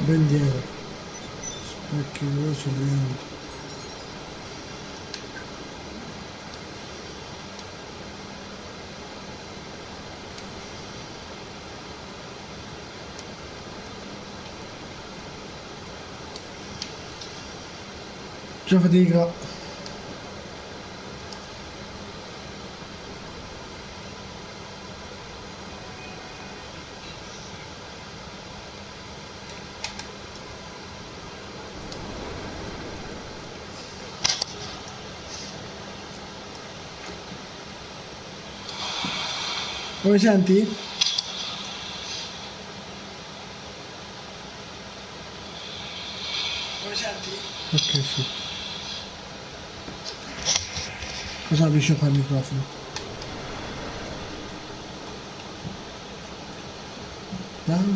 Bandiera. Specchio veloce lento. Già fatica. Come senti? Come senti? Ok, sì. Cosa avvicino qua al microfono? Quando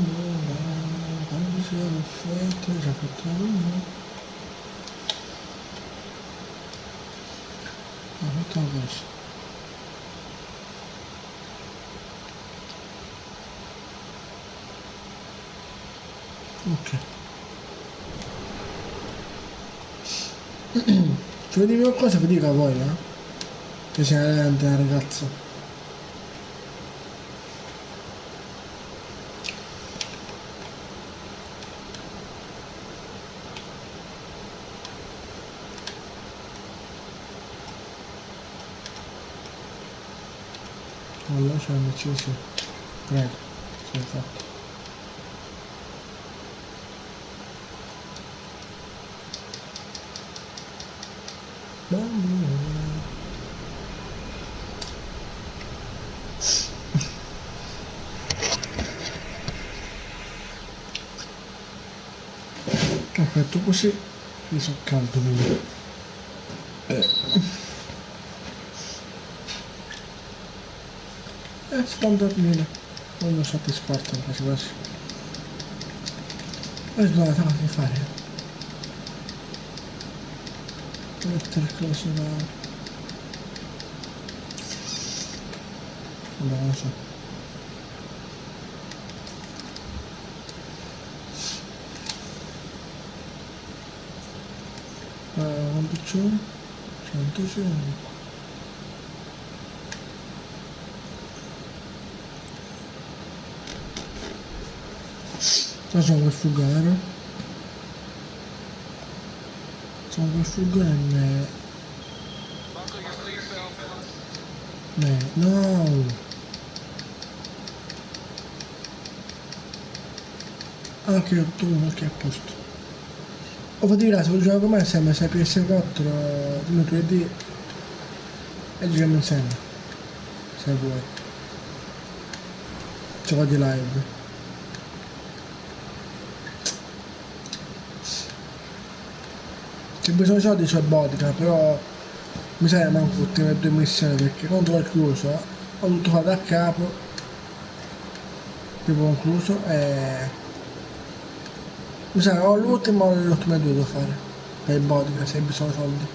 siamo fette, già fatto uno. Ho fatto una cosa. Ok. Se vedi qualcosa vi dica voi, che sei una ragazza. Allora c'è un sì. Prego, sì, infatti. Ho fatto così, mi sono caldo quindi. Sto a dormire. Non lo soddisfatto quasi quasi. Ho sbagliato a fare. Mettere cose da... non lo so. Quanto c'è? 105. Cosa vuoi fugare? Sono per fugare. No! Ah, che tu, ok, a posto. O fatti là, se vuoi giocare con me insieme, se PS4, come 3D, e giochiamo insieme, se vuoi. Gioco di live. Se bisogna di soldi c'è Botica, però mi sa che manco tutte le due missioni perché quando l'ho chiuso ho dovuto fare da capo, tipo concluso, e mi sa che ho l'ultimo o le ultime due da fare per il Botica se bisogna soldi.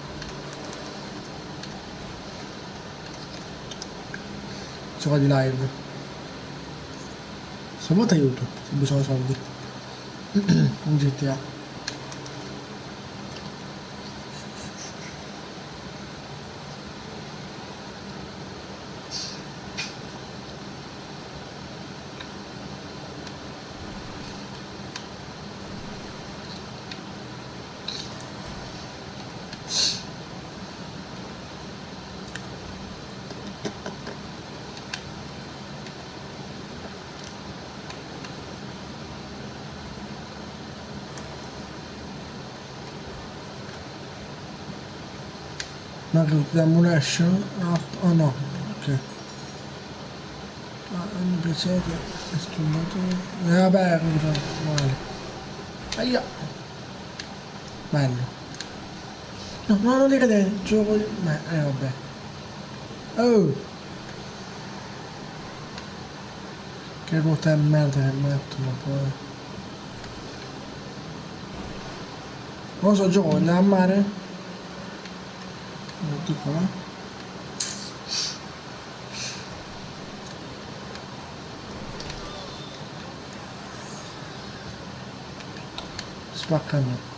Gioco di live. Se vuoi ti aiuto, se bisogna soldi. In GTA. Ma che da ammunition? Oh no, ok. Ah, mi piacete, strumentore. Vabbè, male. Aia! Bello. No, no, non dica te, gioco di... vabbè. Oh! Che ruota di merda che mettono poi. Non so, gioco, andiamo a mare? Non dico, no? spaccano.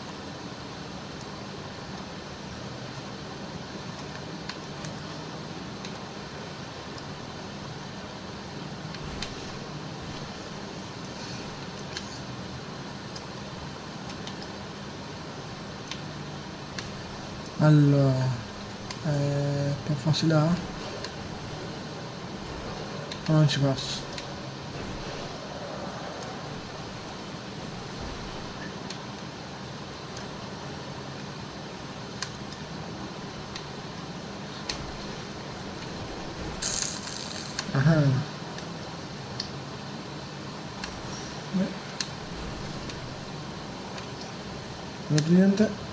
Allora, per farsi là, ma non ci passo. Ah, non vedo niente.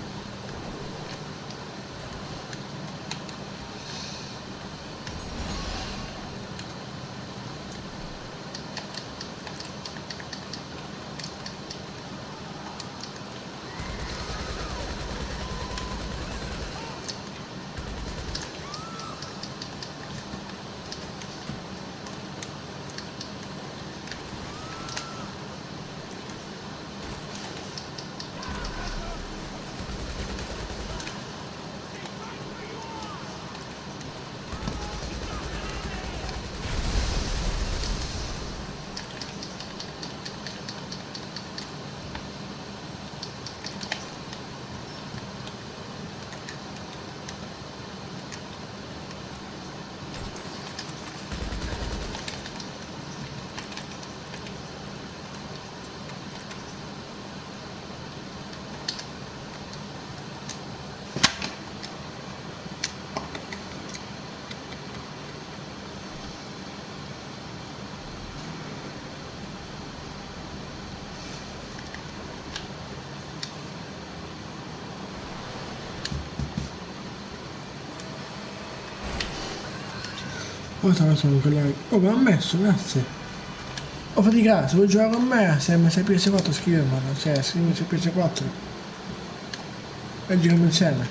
Poi sono con lei. Oh, mi ha messo, grazie. Oh, faticato, se vuoi giocare con me, se mi sei PS4 scrivimelo, cioè scrivimi su PS4 e giochiamo insieme.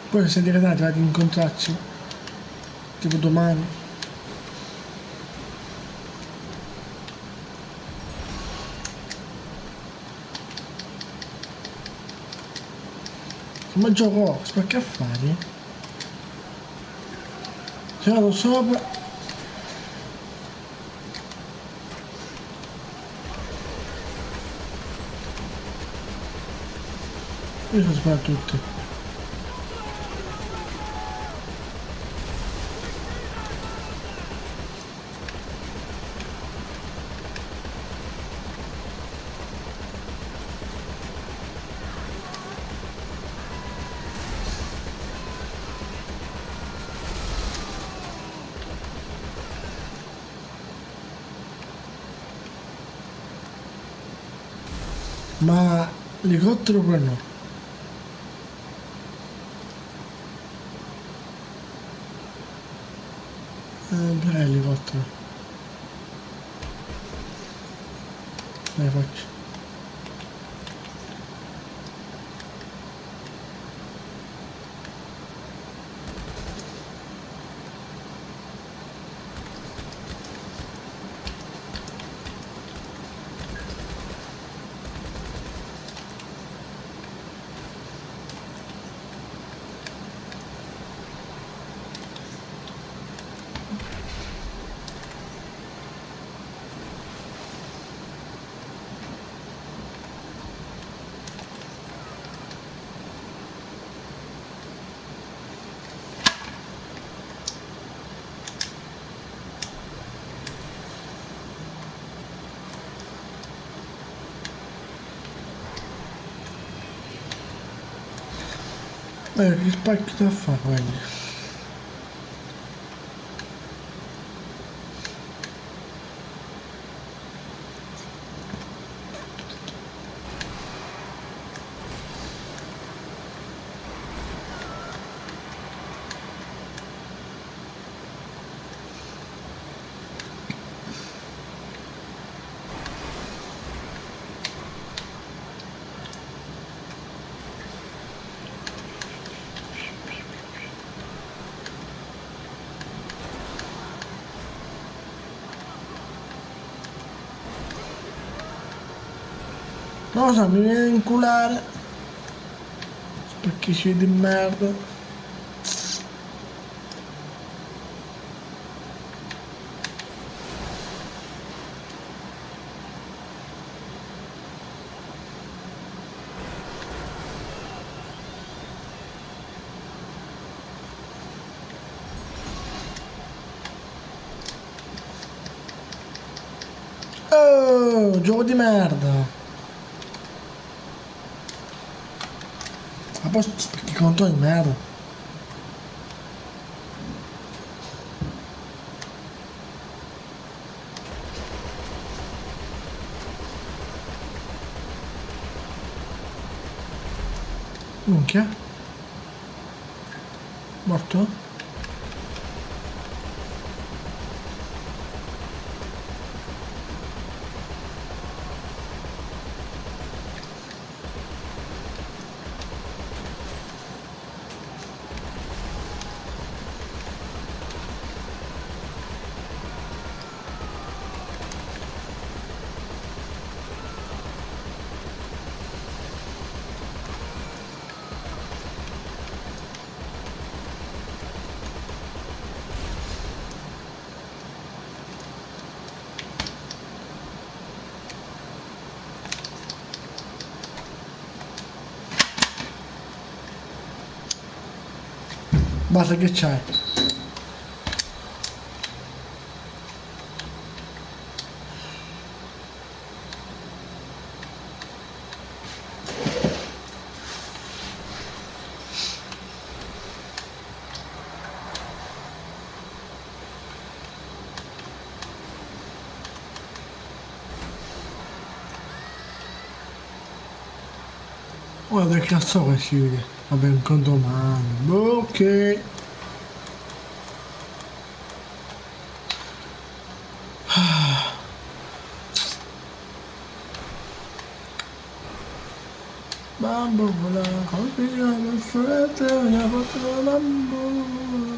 Poi se siete radati vado a incontrarci, tipo domani. Ma gioco, spacchi affari? Se vado sopra, io sono sparato tutti. Ma l'elicottero pure no. Dov'è l'elicottero? Dai, faccio. Che spacchi da fare quelli? Non lo so, mi viene a inculare. Spacchici di merda. Oh, gioco di merda. A posto spacchi conto di merda. Minchia. Morto? Basta che c'hai. Guarda che cazzo che si vede. Vabbè, un condomano. Ok. Bambola, colpiamo il frate, mi ha fatto l'amore.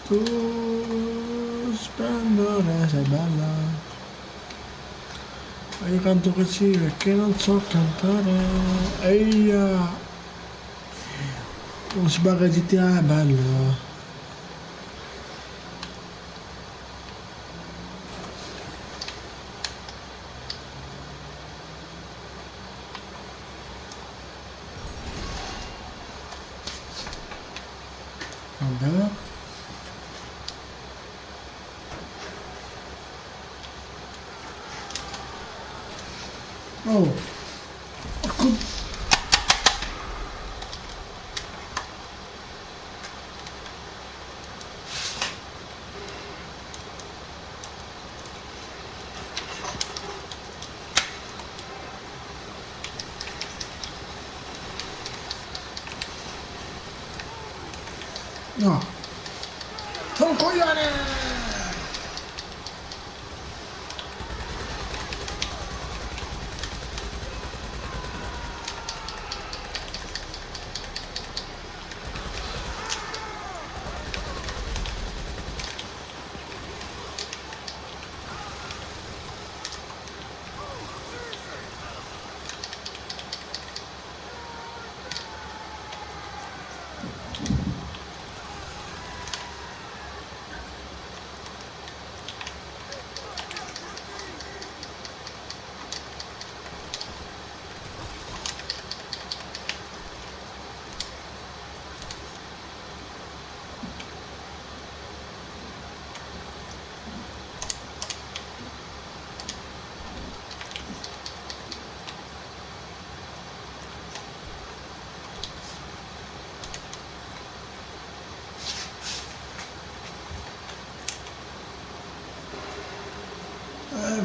Tu splendore, sei bella. Ma io canto così perché non so cantare. Eia, un spaghetti è bello. Vabbè. Oh, porco. No, sono un coglione!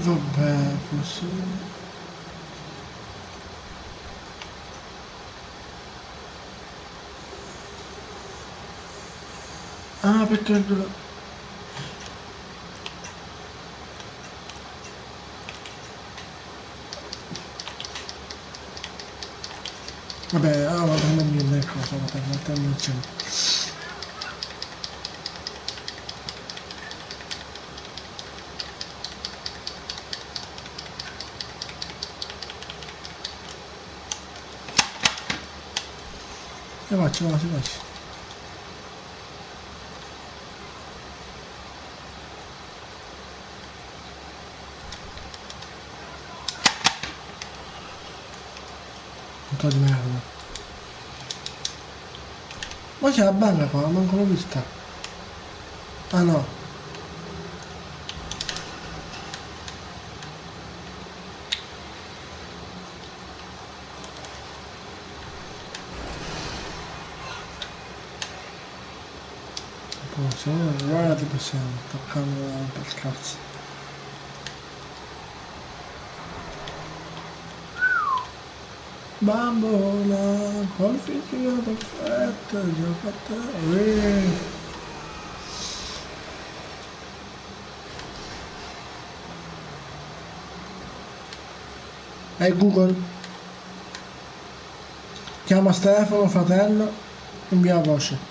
Vabbè, forse. Ah, perché. Vabbè, vado a prendermi le cose, vado per mettermi al centro. E faccio, faccio, faccio. Un po' di merda. Ma c'è la banca qua, manco l'ho vista. Ah no. Se uno guarda ti possiamo toccando per cazzo. Bambola, col fisico perfetto, giocatore. Google, chiama Stefano, fratello, invia voce.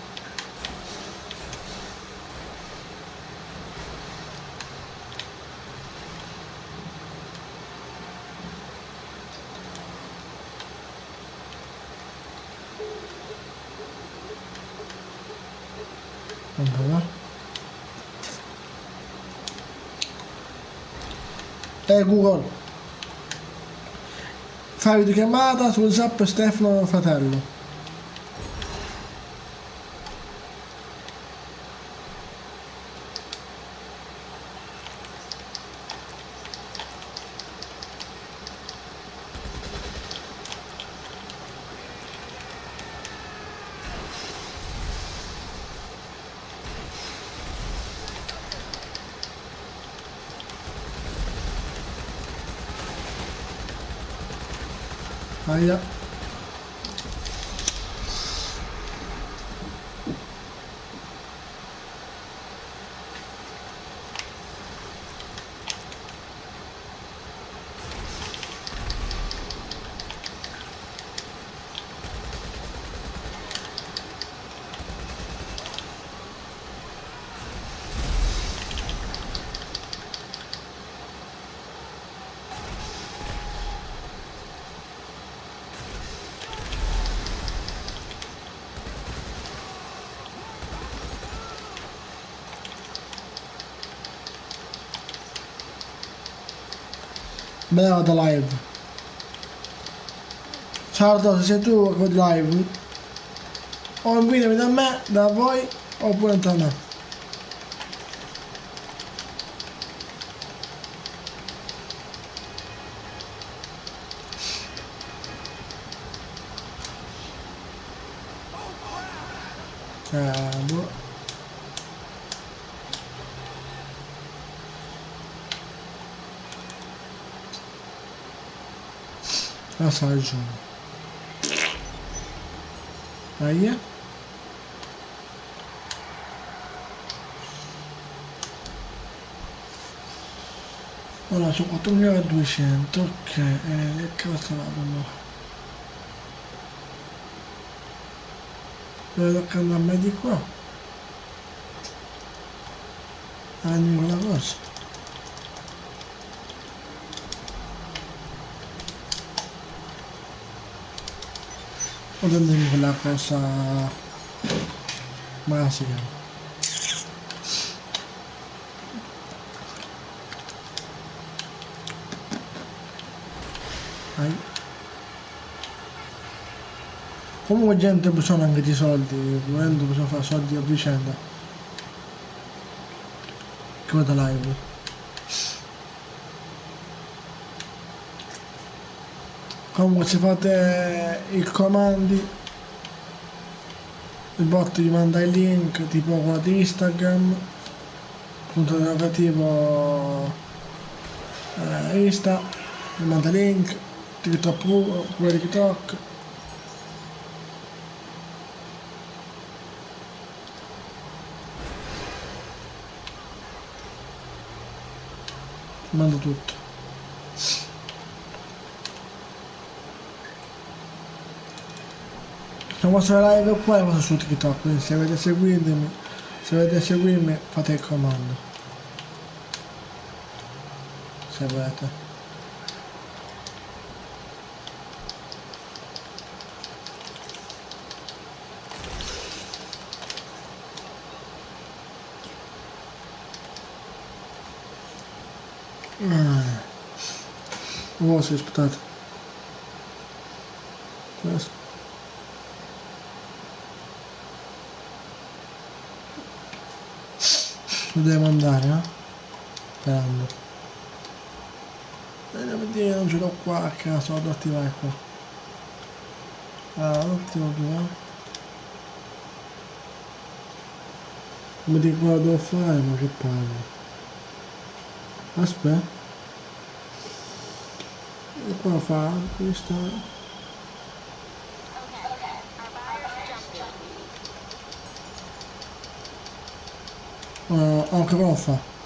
Allora. Google, fai videochiamata su WhatsApp Stefano, fratello. Aia. Me ne vado live. Ciao, se sei tu con live, o inviami da me, da voi, oppure da me. Boh. Assaggio. Aia. Allora, su 4200, ok, che cazzo vado? Dove tocca andare a me di qua? Ah, di quella cosa. O di quella cosa magica. Ai. Comunque gente bisogna anche di soldi, volendo bisogna fare soldi a vicenda. Che vado live. Comunque se fate i comandi, il bot vi manda il link, tipo quello di Instagram, punto interrogativo Insta, vi manda link, TikTok pure TikTok. Mando tutto. La vostra live qua è la vostra su TikTok, quindi se volete seguirmi fate il comando. Se volete. Oh, sì, aspettate. Questo. Dobbiamo andare, eh? Sperando. Andiamo a vedere, non ce l'ho qua a caso, vado ad attivare qua. Ah, attivo qui, Come dire cosa devo fare, ma che palle. Aspetta. E qua fa questa. Anche qua lo fa.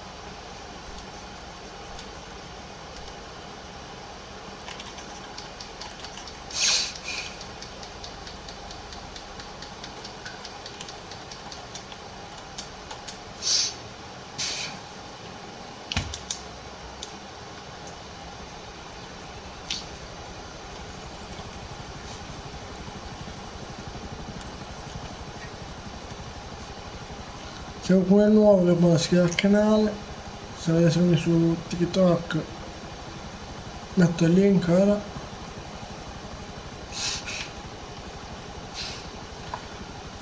Se qualcuno è nuovo che può iscrivere al canale, se volete seguirmi su TikTok metto il link ora.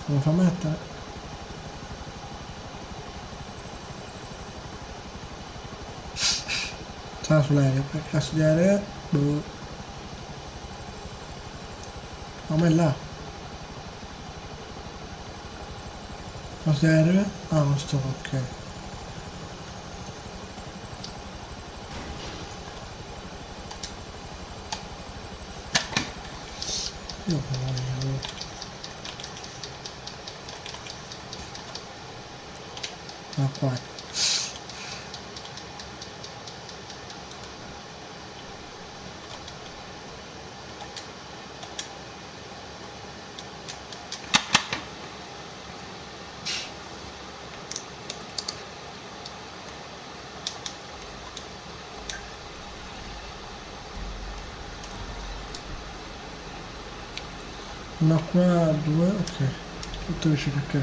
Come fa a mettere? Sarà sull'aereo, che cazzo di aereo è? Boh. No, ma è là. Cazzo di aereo è? Ah, non sto, ok. Io voglio. Ah, qua. Una qua, due, ok. Tutto vicino, ok.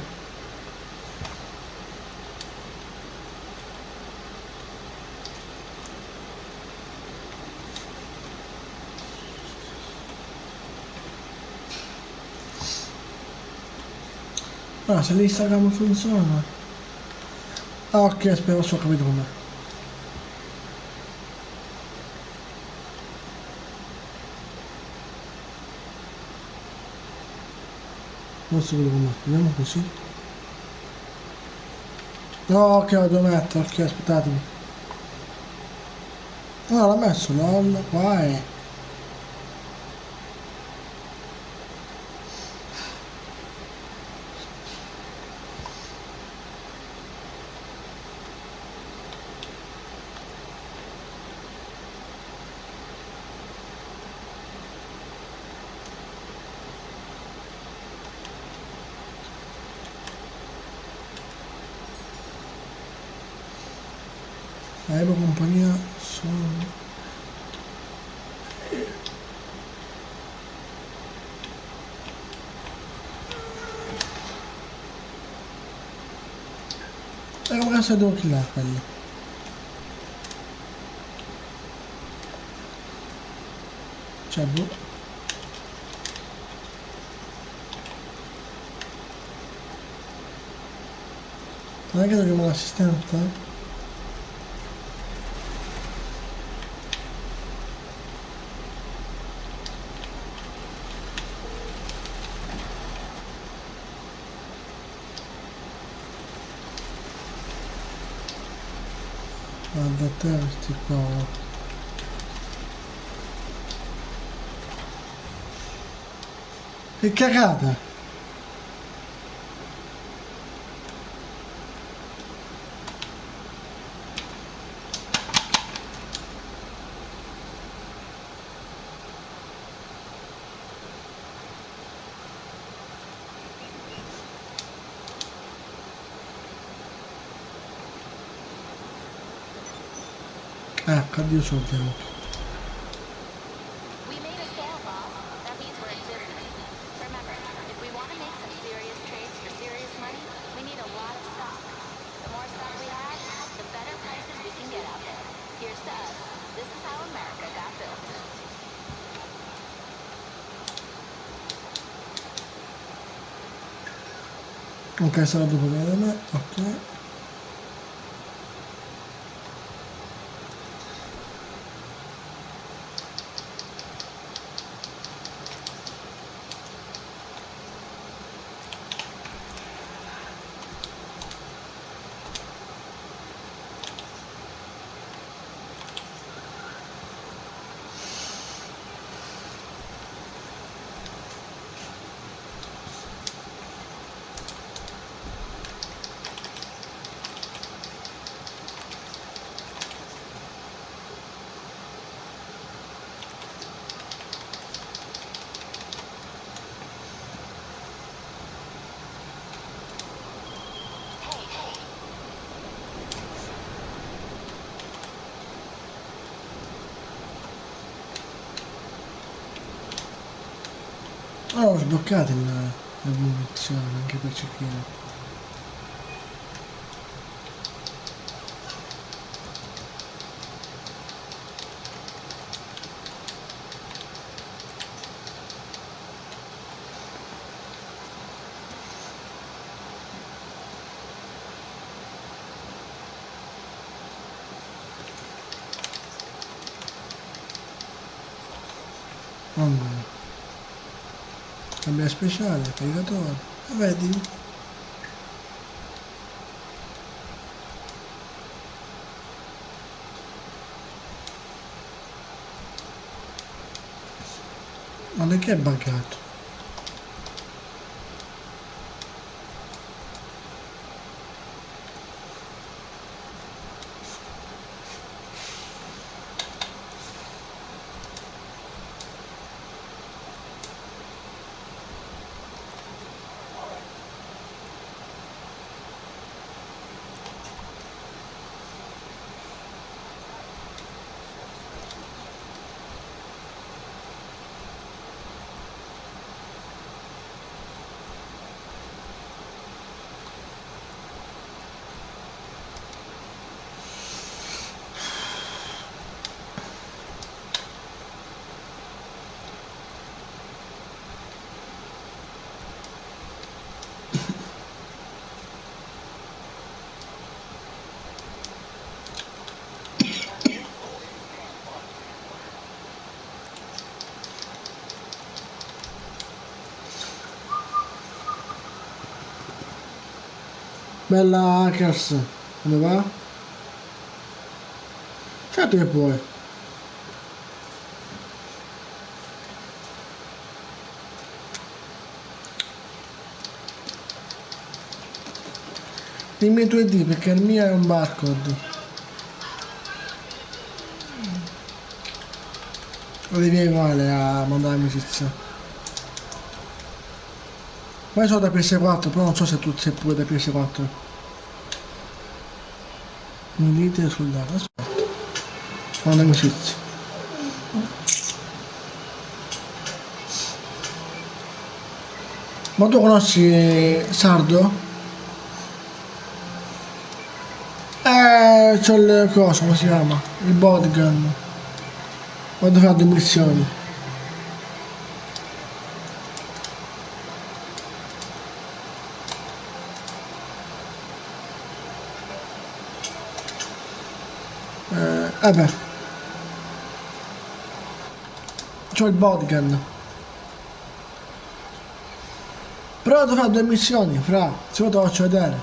Ah, se l'Instagram funziona. Ah, ok, aspetta, ho capito com'è. Non so come, vediamo così. No, ok, lo devo mettere, ok, aspettatemi. No, l'ho messo, lol, qua è. Aereo compagnia sono. E come cazzo devo killare quelli? Cioè, boh. Non è che dobbiamo l'assistente? Guarda te questi qua. Che cagata! Ecco, addio soldi anche. Ok, sarà dopo da me, ok. Ah, ho sbloccato la munizione anche per cecchino. Allora, cambia speciale, caricatore. Vedi? Ma perché è buggato? Bella hackers, come va? Certo che puoi. Dimmi i tuoi ID perché il mio è un barcode. Lo devi male a mandare amicizia. Ma io sono da PS4, però non so se tu sei pure da PS4. Milite soldato, aspetta. Manda amicizia. Ma tu conosci Sardo? C'ho il coso, come si chiama? Il bodygun. Vado a fare 2 missioni. Beh, c'ho il bodygun. Però devo fare 2 missioni, fra. Se vuoi te lo faccio vedere.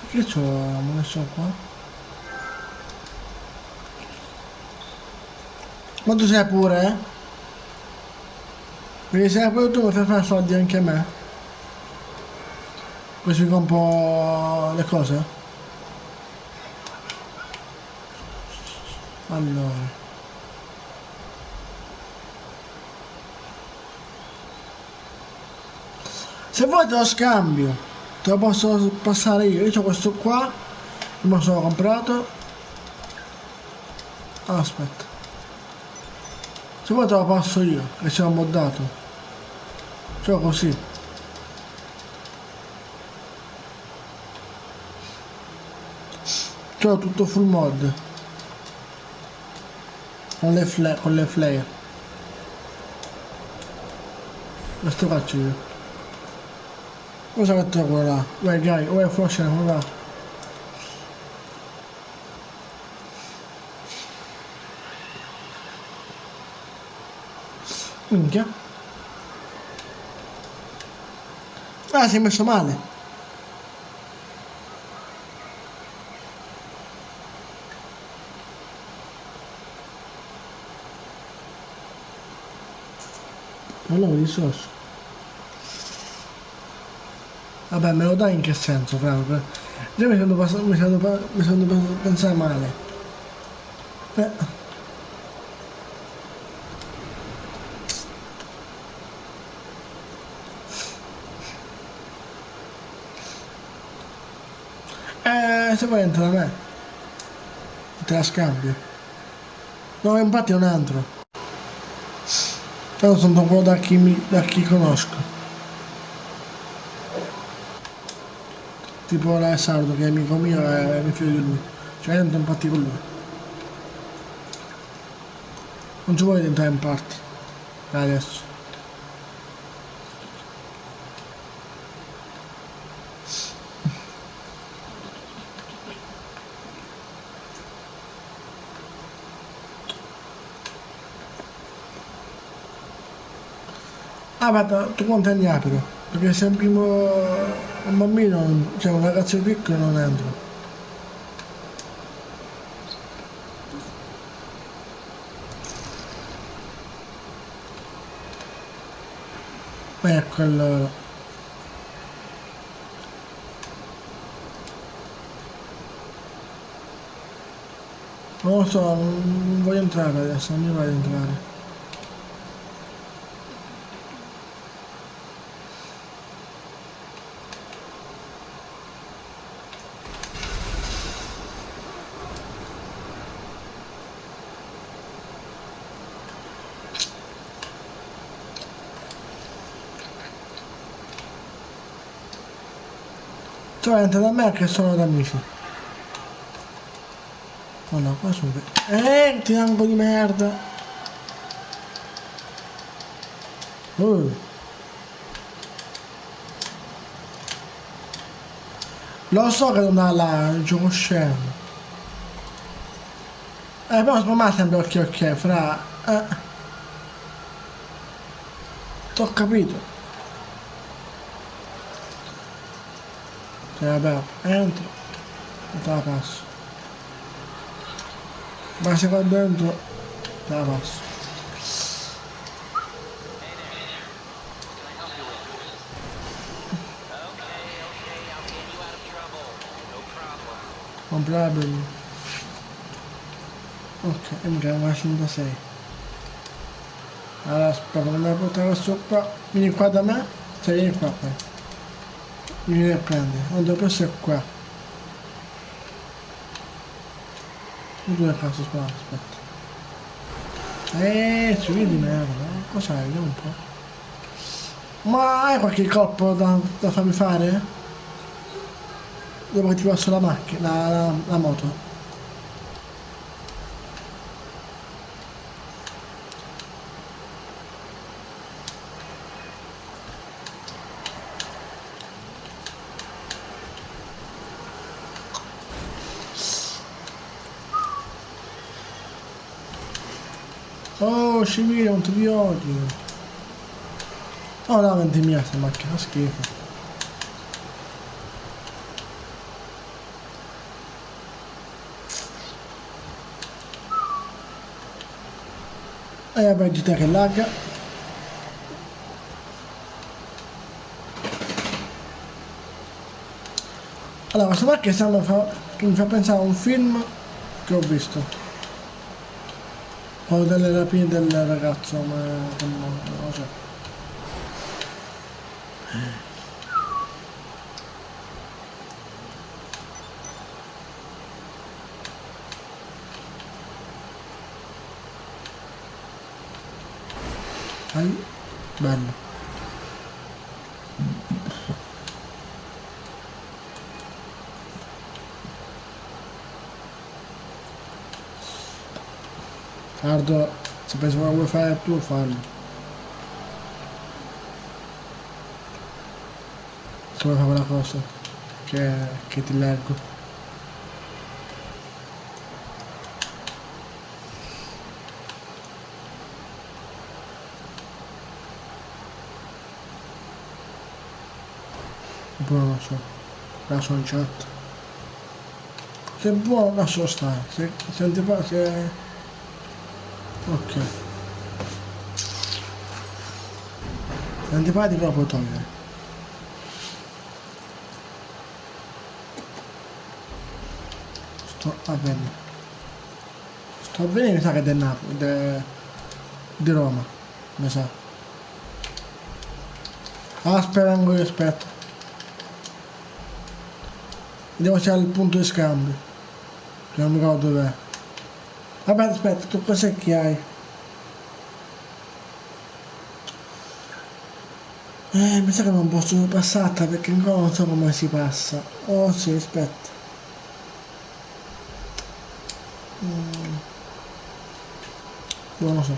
Perché c'ho la munizione qua? Ma tu sei pure, eh? Perché se pure tu mi fai fare soldi anche a me. Così compro le cose. Allora. Se vuoi te lo scambio. Te lo posso passare io. Io ho questo qua. Me lo sono comprato. Ah, aspetta. Se vuoi te lo passo io. Che ce l'ho moddato. Cioè così. Cioè tutto full mod. Con le flare. Questo faccio io. Cosa metto quello là? Vai, Gai, vai, forse non va. Minchia. Ah, si è messo male. Non l'avevo risorso. Vabbè, me lo dai in che senso, Franco? Già mi sono pensare male. Eh. Se vuoi entra da me, te la scambio. No, infatti è un altro. Però sono quello da chi conosco. Tipo la Sardo, che è amico mio e mi fido di lui. Cioè entro in party con lui. Non ci vuoi entrare in party. Adesso. Ah, guarda, tu quanti anni hai però? Perché se è un primo un bambino, cioè un ragazzo piccolo non entro. Ecco allora. Non lo so, non voglio entrare adesso, non mi voglio entrare. Tu entra da me che sono da amici. Oh no, qua sono... triangolo di merda! Uh, lo so che non ha là, il gioco scemo. Però secondo me sempre ok, fra... t'ho capito. Cioè, vabbè, entro e te la passo. Ma se qua dentro, te la passo. Non problem. Ok, e mi chiamo una 56. Allora, aspetta, non mi portare su qua. Vieni qua da me. Cioè, vieni qua, poi. Mi vieni a prendere. Non devo essere qua. Non dove cazzo qua, aspetta. Ci di merda. Cos'hai? Vediamo un po'. Ma hai qualche colpo da farmi fare? Dopo che ti passo la macchina, la moto. Oh, Scimile, non ti vi odio. Oh no, 20 mia sta macchina, fa schifo. E vabbè, GT che lagga. Allora, questa macchina che mi fa pensare a un film che ho visto. Quello delle rapine del ragazzo, ma non lo so. Dai, bello. Cardo, se pensi che vuoi fare tu, fallo. come fa quella cosa che ti leggo. Oppure non lo so, la sono in chat. Se è buono lascialo stare, se non ti piace... Ok, se non ti piace lo puoi togliere. Sto a bene. Sto a bene mi sa che è del Napoli, di Roma, mi sa. Ah, aspetta, ancora aspetta. Vediamo se ha il punto di scambio. Che non mi ricordo dov'è. Vabbè, aspetta, tu cos'è che hai? Mi sa che non posso passarla perché ancora non so come si passa. Oh sì, aspetta. Mm, non lo so.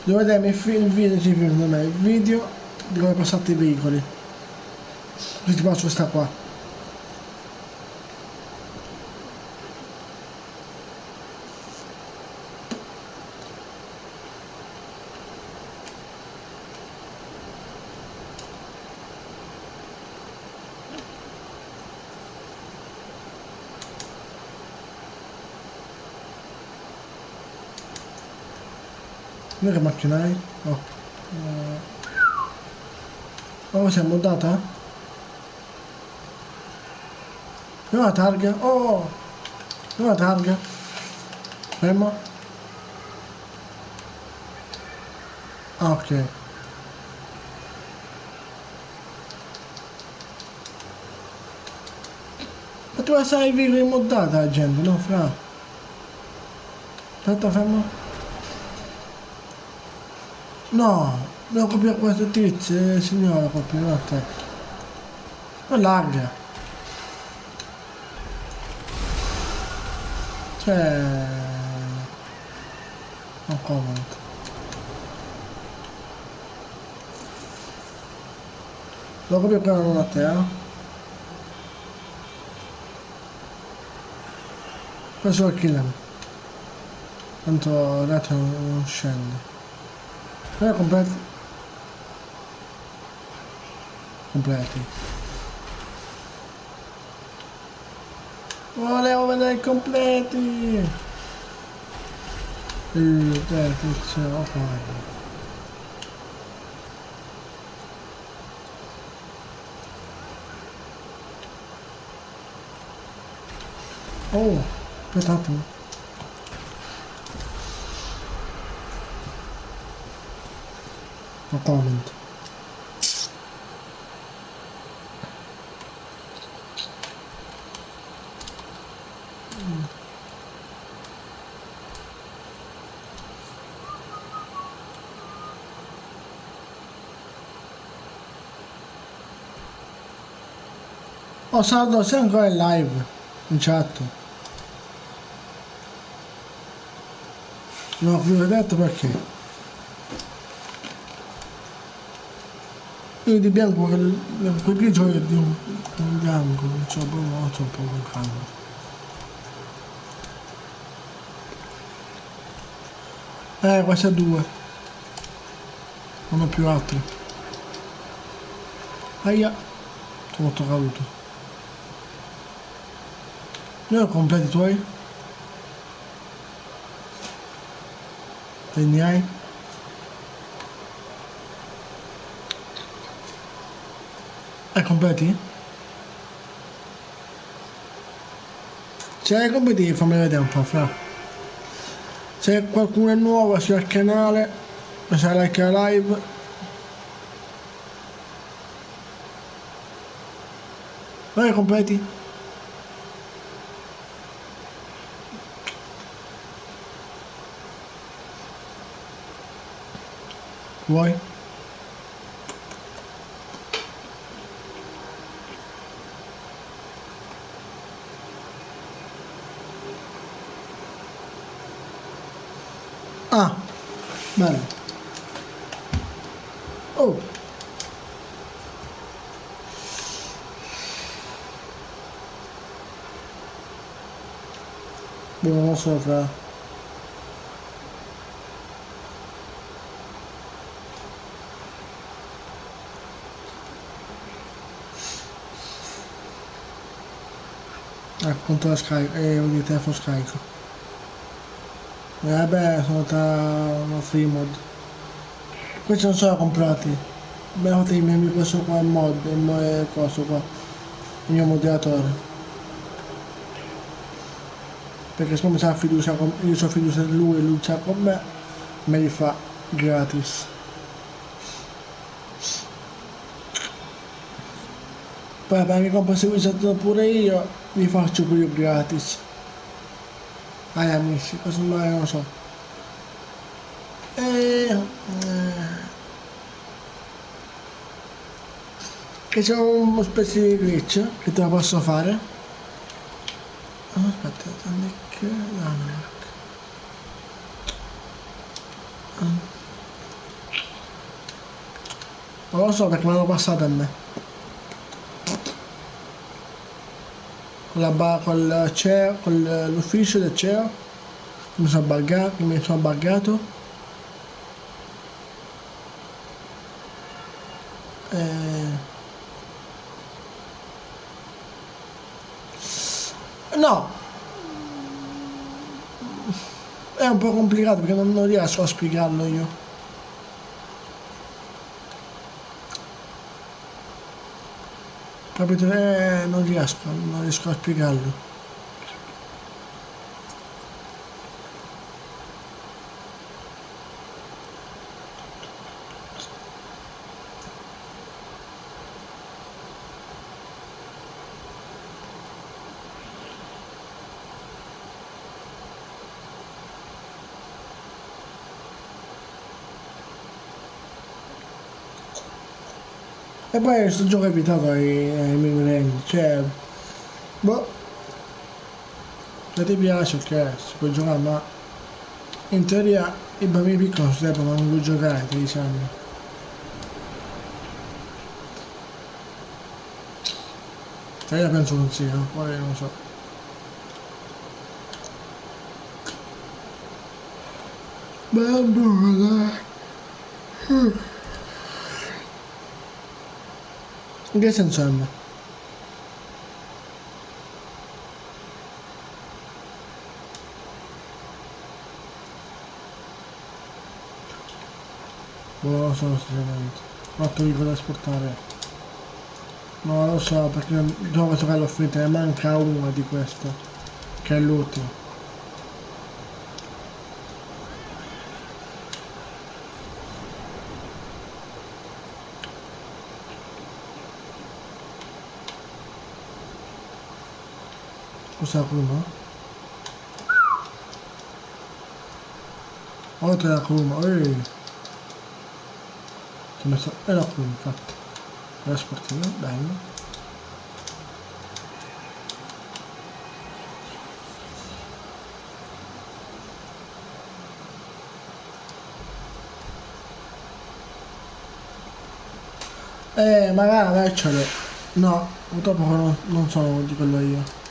Devo vedermi il video, sì, secondo me, il video di come passate i veicoli. Così ti passo sta qua. Noi che macchina hai? Oh. Oh, siamo andata? Dove è la targa? Oh! Dove è la targa? Fermo? Ah, ok. Ma tu sai i veicoli moddata la gente, no, fra? Aspetta, fermo. No, devo copiare questo tizio, signora, copiare a te. Ma larga. Cioè... No comment. Devo copiare quella non a te, eh? Questo è il killer. Tanto l'altro non scende. Però completi. Completi. Volevo vedere i completi! Tizio, oh, oh, aspetta un attimo. No comment. Oh, Saldo, sei ancora in live? In chat? Non ho più detto perché. Io di bianco, quel grigio è di un bianco, non so, non so un po' con calma. Questi due. Non ho più altri. Aia, sono molto caduto. Io ho completi i tuoi? Te ne hai? Hai completi? Se hai completi fammi vedere un po', fra. Se qualcuno è nuovo sul canale, se like la live, vai completi. Vuoi? Ah, Bello. Oh, buono sopra. Appunto la scarico, il telefono scarico. E vabbè, sono tra una free mod. Questi non sono comprati. Beh, ho fatto i miei amici questo qua mod, coso qua. Il mio moderatore. Perché siccome c'ha fiducia con, io ho fiducia in lui e lui c'ha con me li fa gratis. Poi vabbè, mi compro seguito pure io, vi faccio pure io gratis. Ai amici, questo mai non lo so. Che c'è uno specie di glitch che te la posso fare. Oh, aspetta, Nick, no, no. Non lo so perché me l'hanno passata a me. Col CEO, con l'ufficio del CEO, mi sono buggato. Eh, no, è un po' complicato perché non riesco a spiegarlo io. Capito? Non riesco a spiegarlo. E poi questo gioco è evitato ai minorenni, cioè, boh, se ti piace ok, si può giocare, ma in teoria i bambini piccoli non si devono non giocare a 13 anni. Cioè io penso non sia, poi non so. Bambola. In che senso è? Non lo so sinceramente. 8 dico da esportare. Non lo so perché dopo giocare l'ho finita, ne manca una di questo, che è l'ultimo. Cos'è la Kuma? Oltre la Kuma, ehi! Ho messo... è la Kuma, infatti. La sportiva, bello. Magari meccole. No, purtroppo non sono di quello io.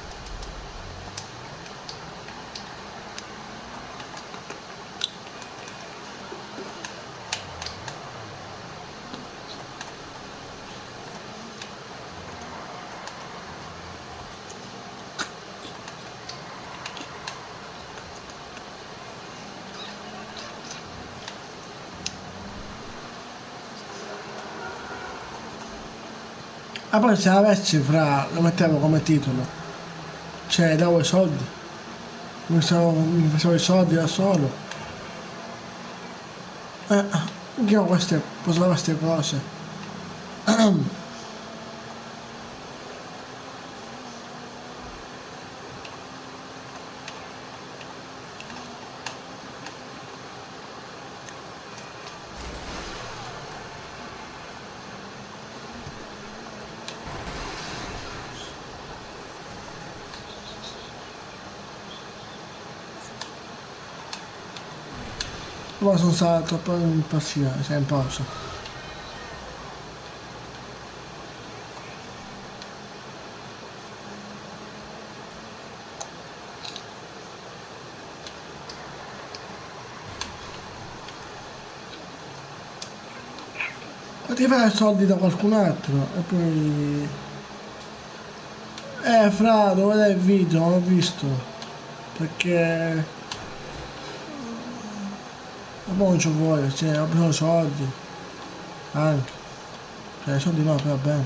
Ah, poi se avessi fra, lo mettevo come titolo. Cioè, davo i soldi. Mi facevo i soldi da solo. Eh, io posavo queste cose. Ma sono stato troppo impazzito, sei in pausa. Potevi fare soldi da qualcun altro e poi... fra, dove è il video? Non l'ho visto. Perché... Ma non c'ho voglia, cioè, ho bisogno di soldi. Anche. Cioè, soldi no, però va bene.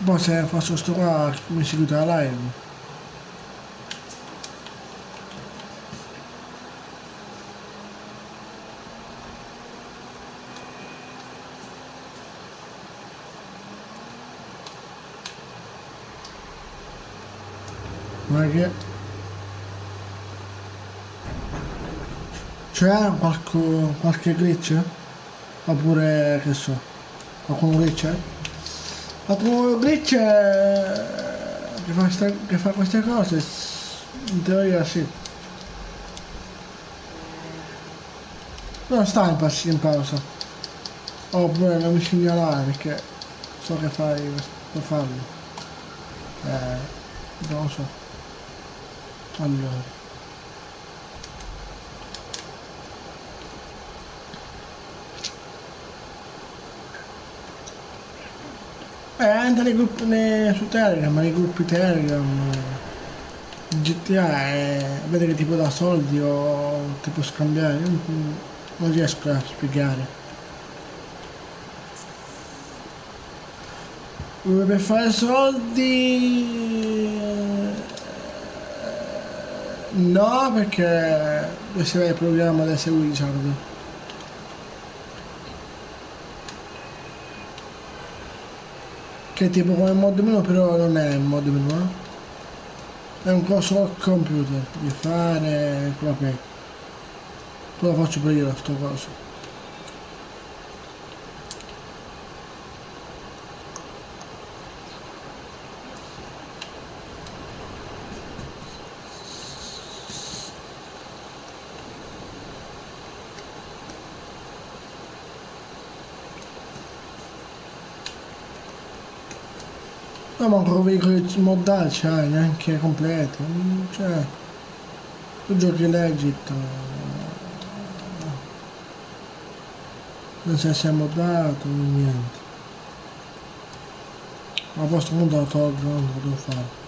Poi se faccio sto qua, mi seguite la live. Ma che... C'è qualche glitch? Oppure, che so, qualcuno glitch? Qualcuno glitch che fa queste cose? In teoria sì. Non sta in pausa. Oppure non mi segnalare perché so che fai per farlo. Eh, non lo so. Allora. Entra nei gruppi su Telegram, nei gruppi Telegram. GTA vede che ti può dare soldi o ti può scambiare. Io non riesco a spiegare. Per fare soldi no, perché deve avere il programma da seguire, soldi. Che è tipo come mod menu, però non è un mod menu, È un coso al computer di fare vabbè. Poi lo faccio pure io sto coso. No, ma ancora veicoli moddati c'hai, neanche completi. Cioè, tu giochi legit. Non sai se è moddato, niente. Ma a questo punto lo tolgo, non lo devo fare.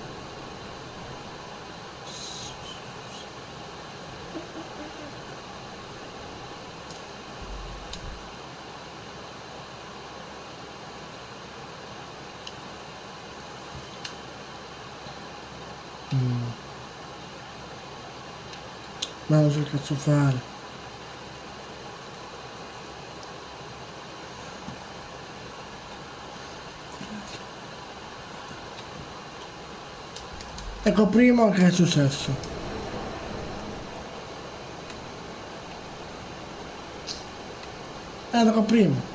Ma non so che cazzo fare. Ecco prima che è successo. Ecco prima.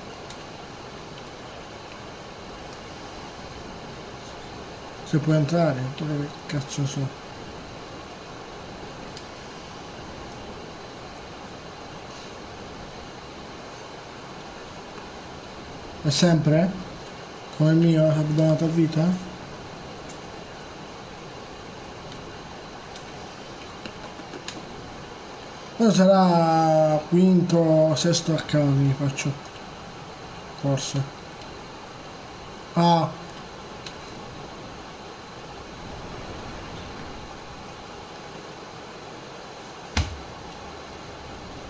Se puoi entrare, oppure che cazzo so. È sempre? Come il mio, ha donato a vita? Questo sarà quinto o sesto arcano mi faccio. Forse. Ah,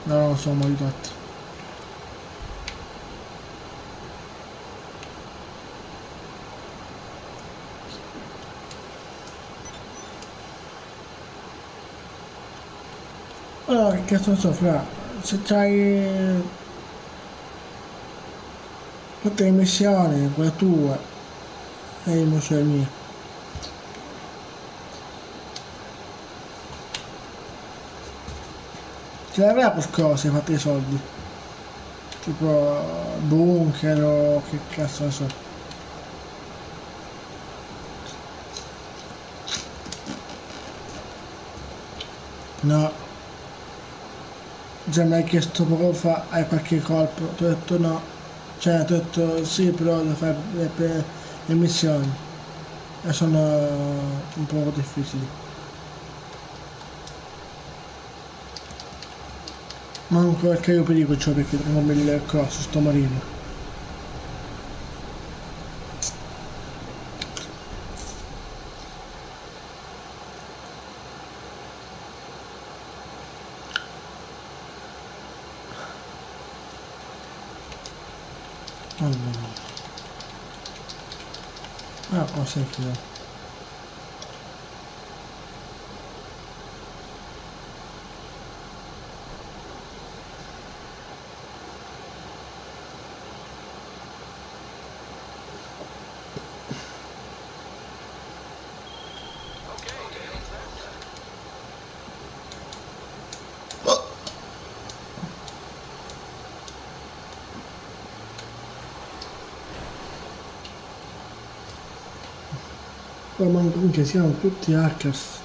no, non lo so, mi aiutato. Allora, che cazzo so, fra, se c'hai tutte le missioni, quella tua, e le missioni mie. Ce l'avrà qualcosa se fate i soldi. Tipo bunker o che cazzo ne so. No, già mi hai chiesto poco fa, hai qualche colpo? Ti ho detto no. Cioè, ti ho detto sì, però devo fare le missioni. E sono un po' difficili. Manco perché io pericolo c'ho perché non il cross, sto marino. Allora. Ah, cosa è che... Poi manco minchia, siamo tutti hackers.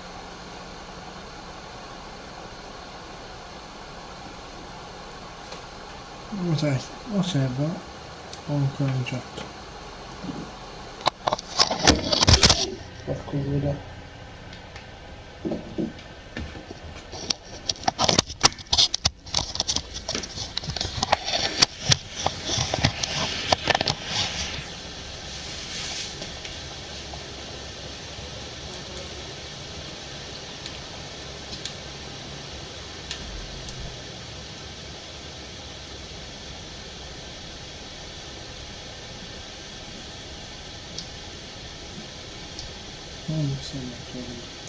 Non sai, osserva. Ho ancora un giotto. Porco culo. Non sembra torno.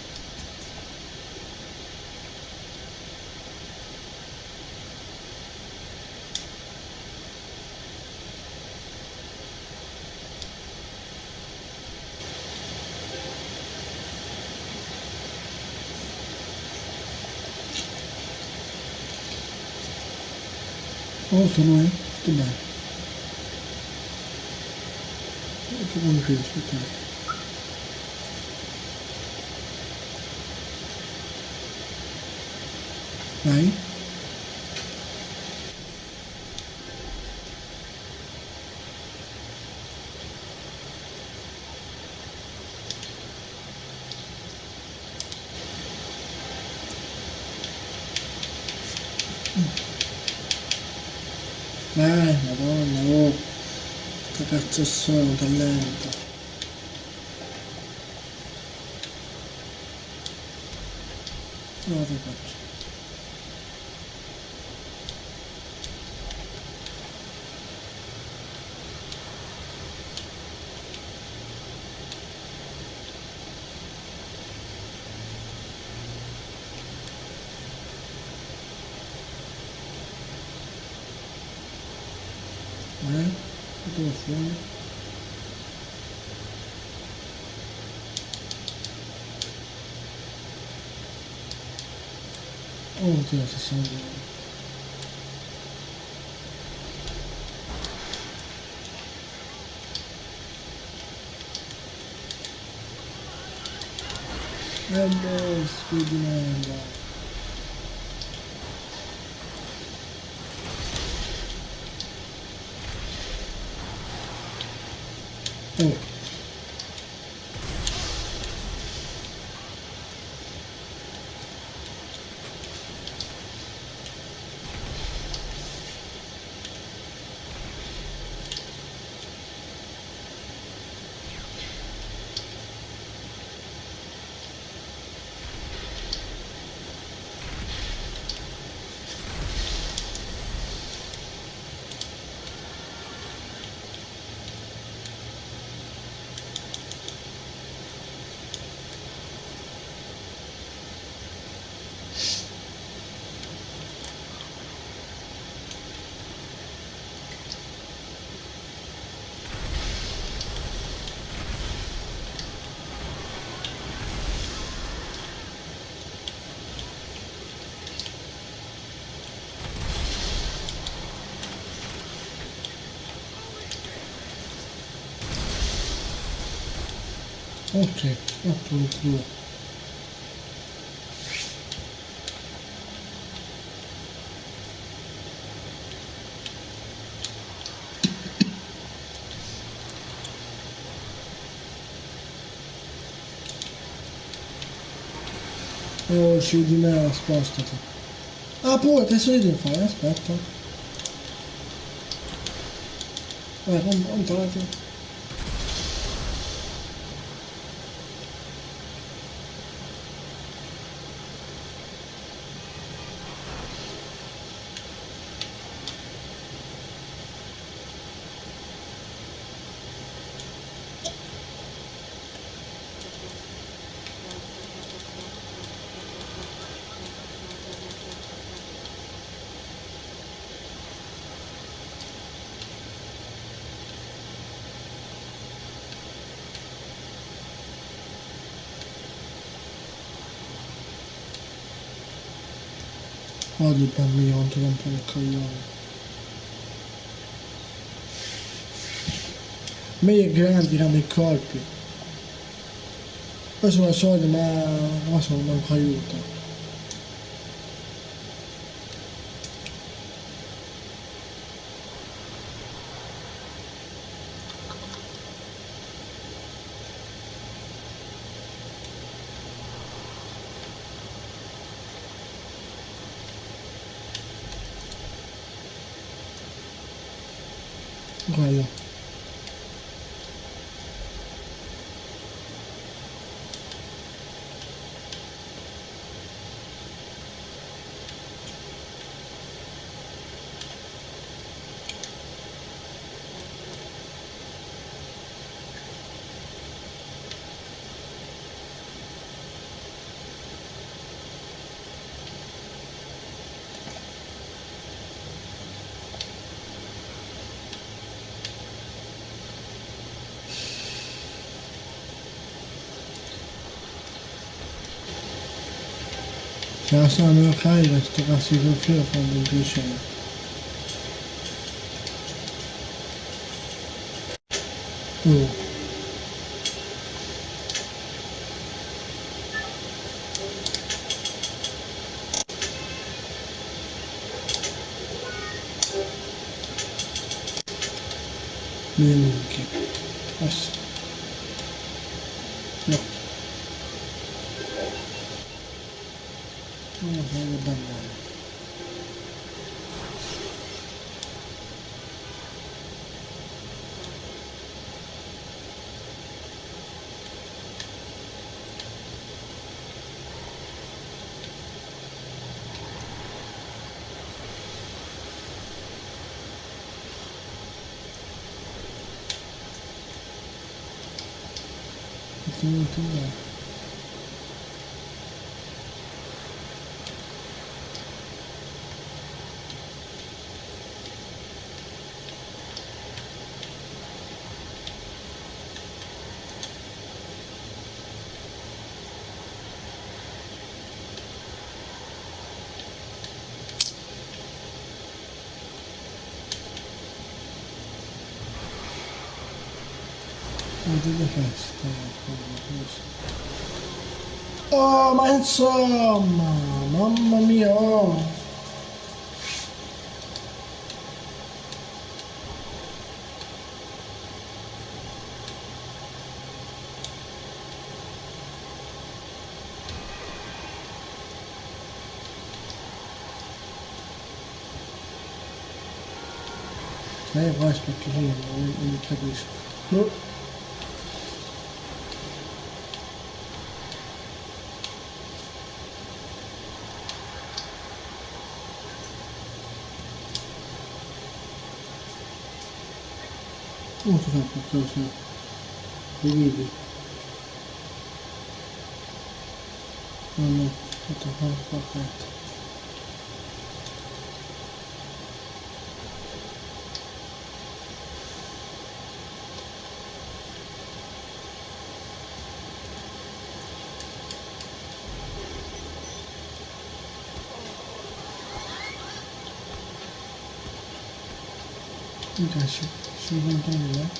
Oh, sono lui? Tutto bene. Che buon film, aspetta. Vai? Vai, madonna, oh. Che cazzo sono, talento. No, che faccio? Dove fuori? Oh, Dio, si sono... boh, di merda. Oh, ok, 8 culo. Oh, uscì di me, spostati. Ah, pure, che solito fare? Aspetta. Vai, comprati. Odio il bambino quanto rompe il coglione. Meglio è grandi, danno i colpi. Poi sono soldi, ma sono manco aiuto. Quello. Se la sono meno carica, sto cazzo di filo fanno un piacere. Uh, le minchie. Adesso, no, non lo fai le banane. Ultimamente no. Non ti festa. Oh, ma insomma, mamma mia, oh. Qua specchino, non capisco. No, come si fa qualcosa? Vedi? No, no, fatto fare qualcosa. Mi piace, 50.000.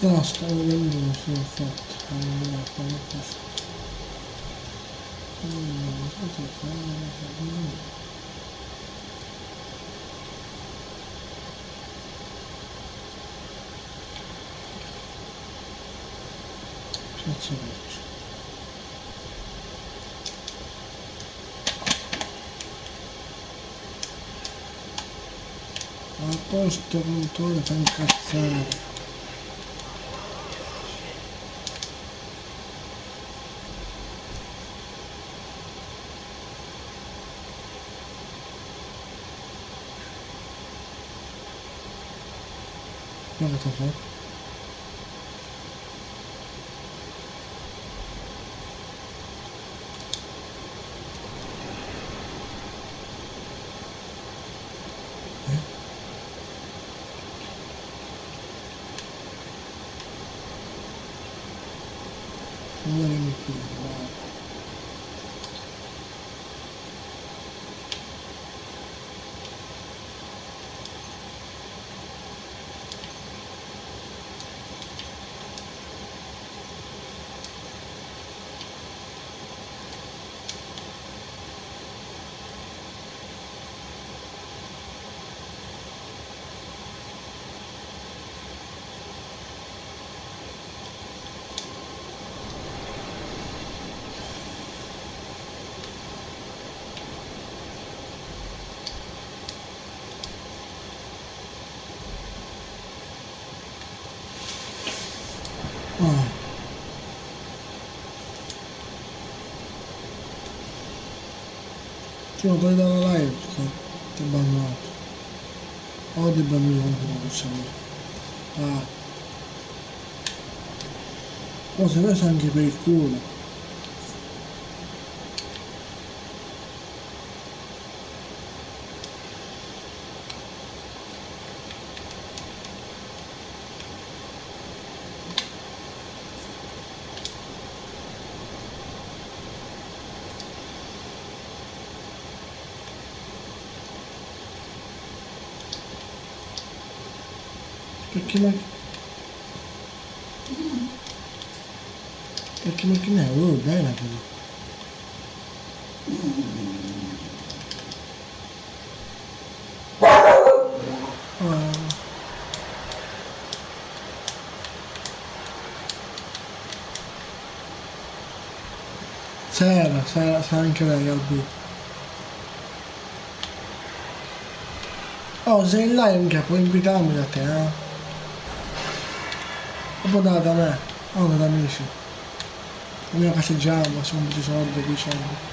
No, stavo vedendo, non sono fatto. Non ho fatto. Cazzo faccio? A posto motore fa incazzare. Guarda cosa fa. Guardami qui, guarda. Ah, tu lo puoi dalla live, ti ho abbandonato. O di bambino non possiamo. Ah, cose queste anche per il culo. Perché macchina è? Oh, bella così. Ah, sa anche lei, Albi. Oh, sei in live, mica puoi invitarmi da te, eh? Dopo da me, oh, da amici. Andiamo a passeggiare, sono un po' di soldi, diciamo.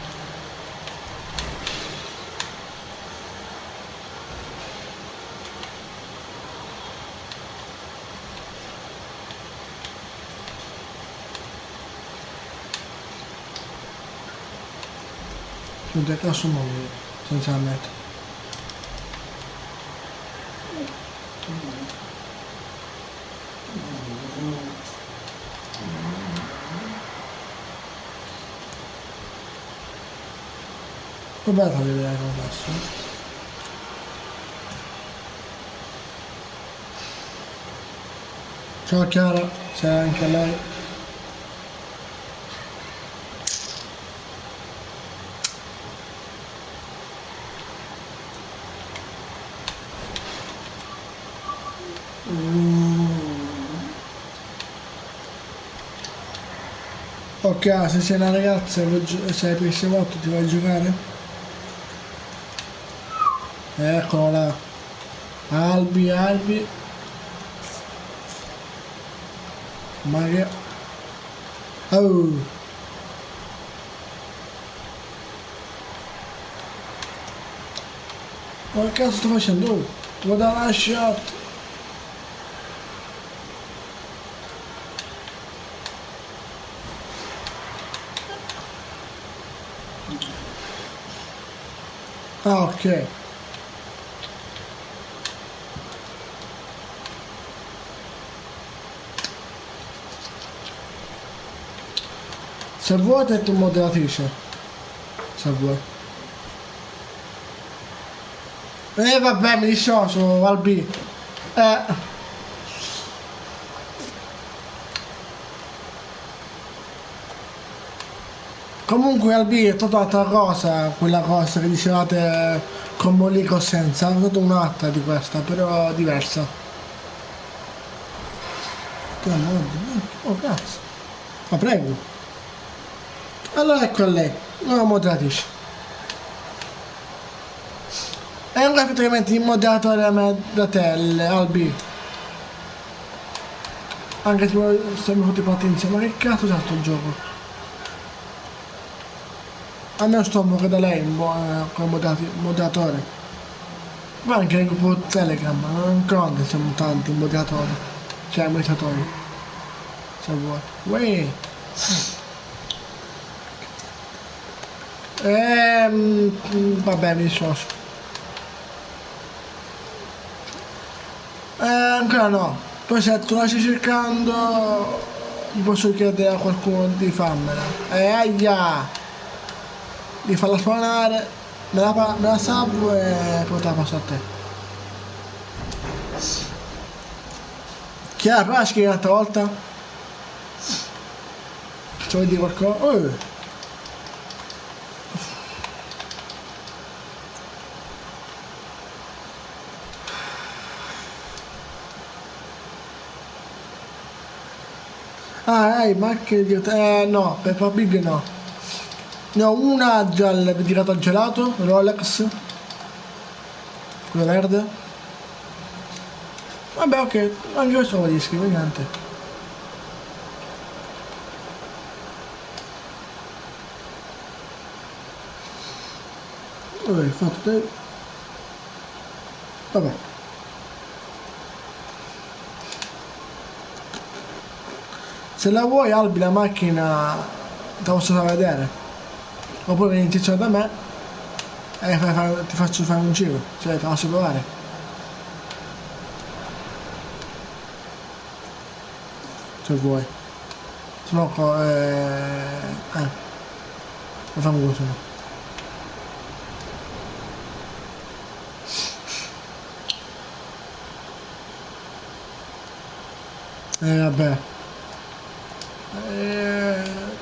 Sono detto assumo io, senza ammettere. Vabbè, fammi vedere come adesso. Ciao Chiara, sei anche lei. Ok, se sei una ragazza e sei per il 8 ti vai a giocare? Eccolo là. Albi. Ma che... Oh! Ma che cazzo sto facendo? Oh! Devo dare una shot! Ah, ok. Se vuoi te tu moderatrice. Se vuoi. Vabbè, mi dissocio, Albi. Comunque Albi è stata un'altra cosa, quella cosa che dicevate con Mollica o senza, è stata un'altra di questa, però diversa. Che mod? Oh cazzo. Ma prego. Allora ecco a lei, nuova moderatrice. È un praticamente il moderatore da te, Albi. Anche se stiamo tutti fatti insieme, ma che cazzo c'è sto gioco? A me sto che da lei come moderatore. Ma anche nel gruppo Telegram, non conta, siamo tanti moderatori. Cioè moderatori, se vuoi. Uè. Vabbè, mi dissocio. Ancora no. Poi se tu la stai cercando, gli posso chiedere a qualcuno di farmela. Aia! Di farla suonare, me la salvo e poi te la passo a te. Chi è la prima scrive l'altra volta? Ci vuoi dire qualcosa? Ah, macchine di... no, Peppa Pig no. Ne ho una già tirata al gelato, Rolex, quello verde. Vabbè, ok, anche questo lo scrivere niente. Vabbè, fatto te. Vabbè. Se la vuoi Albi la macchina te la posso far vedere. Oppure vieni in da me e ti faccio fare un giro, cioè te la faccio provare. Se vuoi. Se no lo fanno così. Vabbè.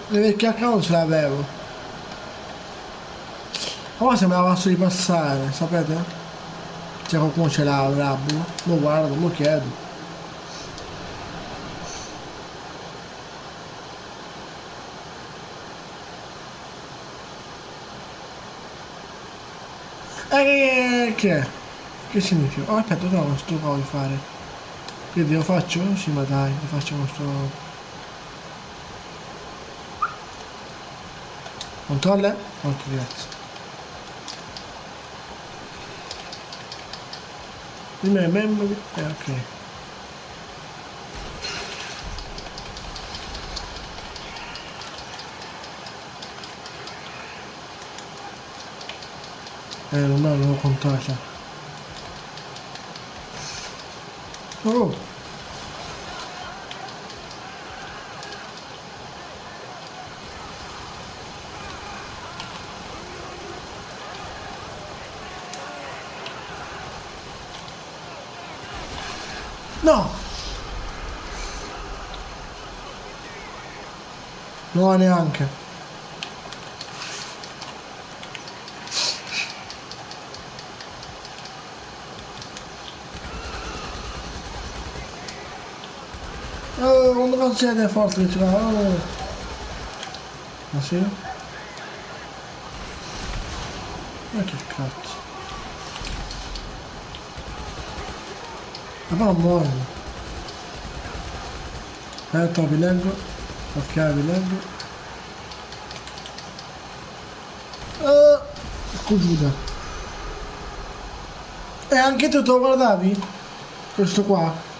Le vecchie account ce l'avevo. Ma se me la posso ripassare, sapete? Se qualcuno ce l'ha, bravo. Mo guarda, mo chiedo. Che è? Che significa? Oh, aspetta, no, non sto qua di fare. Che lo faccio? Sì, ma dai, lo faccio con sto... Controlla? Ok, grazie. Prima memory... ok. Non lo controlla. Oh! No! No, neanche. Quando concede forte che ce l'ha... Ma sì? Ma che cazzo? Ma non muore. Aspetta, vi leggo. Ok, vi leggo. Scusa. E anche tu te lo guardavi? Questo qua?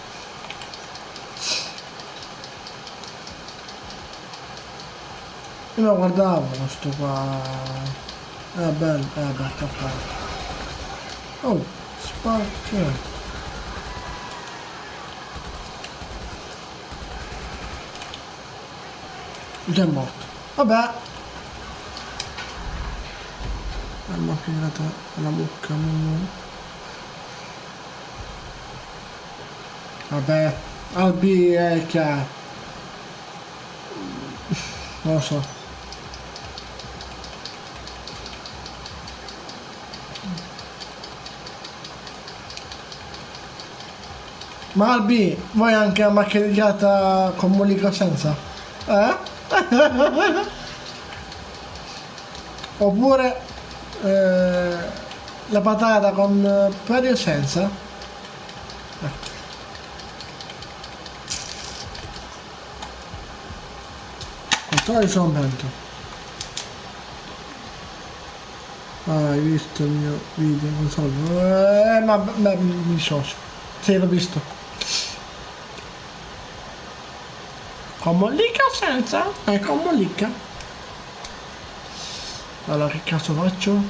Io lo guardavo questo qua. Bello, bello, oh, spacchio. Già è morto. Vabbè. La macchina la mucca. Vabbè. Albi è chiaro. Non lo so. Ma Albi, vuoi anche la macchina dedicata con mollica senza? Eh? Oppure la patata con per o senza? Controlli sono pronto. Ah, hai visto il mio video? Non so. Ma mi dissocio. Sì, l'ho visto. Con mollica o senza? Con mollica. Allora che cazzo faccio?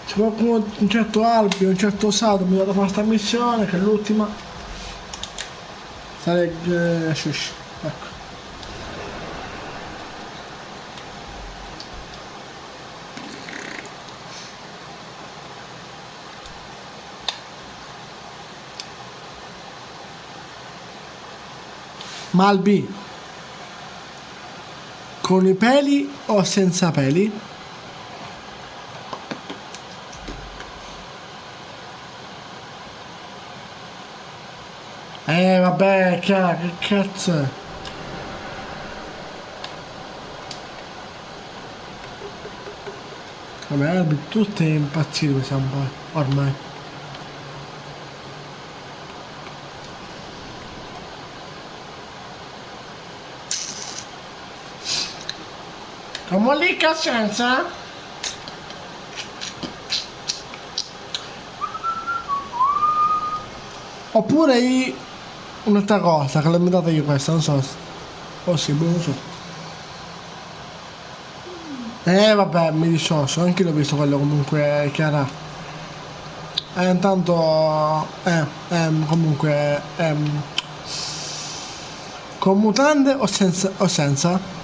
Se qualcuno, un certo Albi, un certo Sato mi vado a fare sta missione, che è l'ultima. Sarebbe shush. Ecco. Ma Albi, con i peli o senza peli? Vabbè, che cazzo è? Vabbè, Albi, tu stai impazzito, siamo un po', ormai. Con mollica o senza? Oppure un'altra cosa, che l'ho inventata io questa, non so. Oh sì, boh, non so. Vabbè, mi dissocio, anche l'ho visto quello comunque chiara. Intanto, comunque, con mutande o senza? O senza?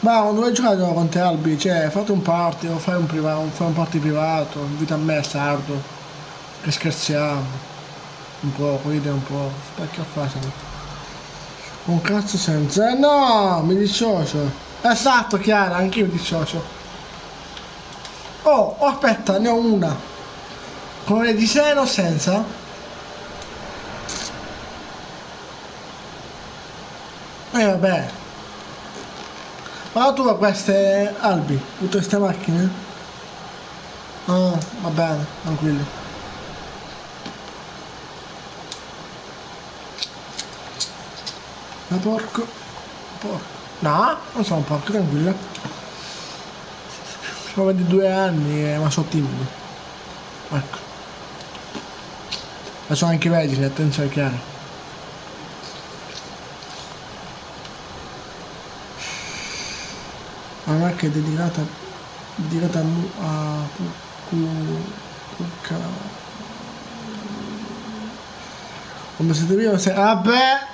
Ma quando vuoi giocare con te Albi, cioè fate un party o fai un party privato, invita a me sardo, che scherziamo. Un po', ride un po', specchio a fare. Un cazzo senza. No, mi dissocio. Esatto, Chiara, anch'io mi dissocio. Oh, aspetta, ne ho una. Con le di seno o senza? Vabbè. Ma tu a queste Albi, tutte queste macchine? Ah, va bene, tranquillo. Ma porco. Porco. No, non sono porco, tranquillo. Sono 22 anni, ma sono timido. Ecco. Ma sono anche veggie, attenzione chiara. La marca è dedicata a come se dobbiamo se vabbè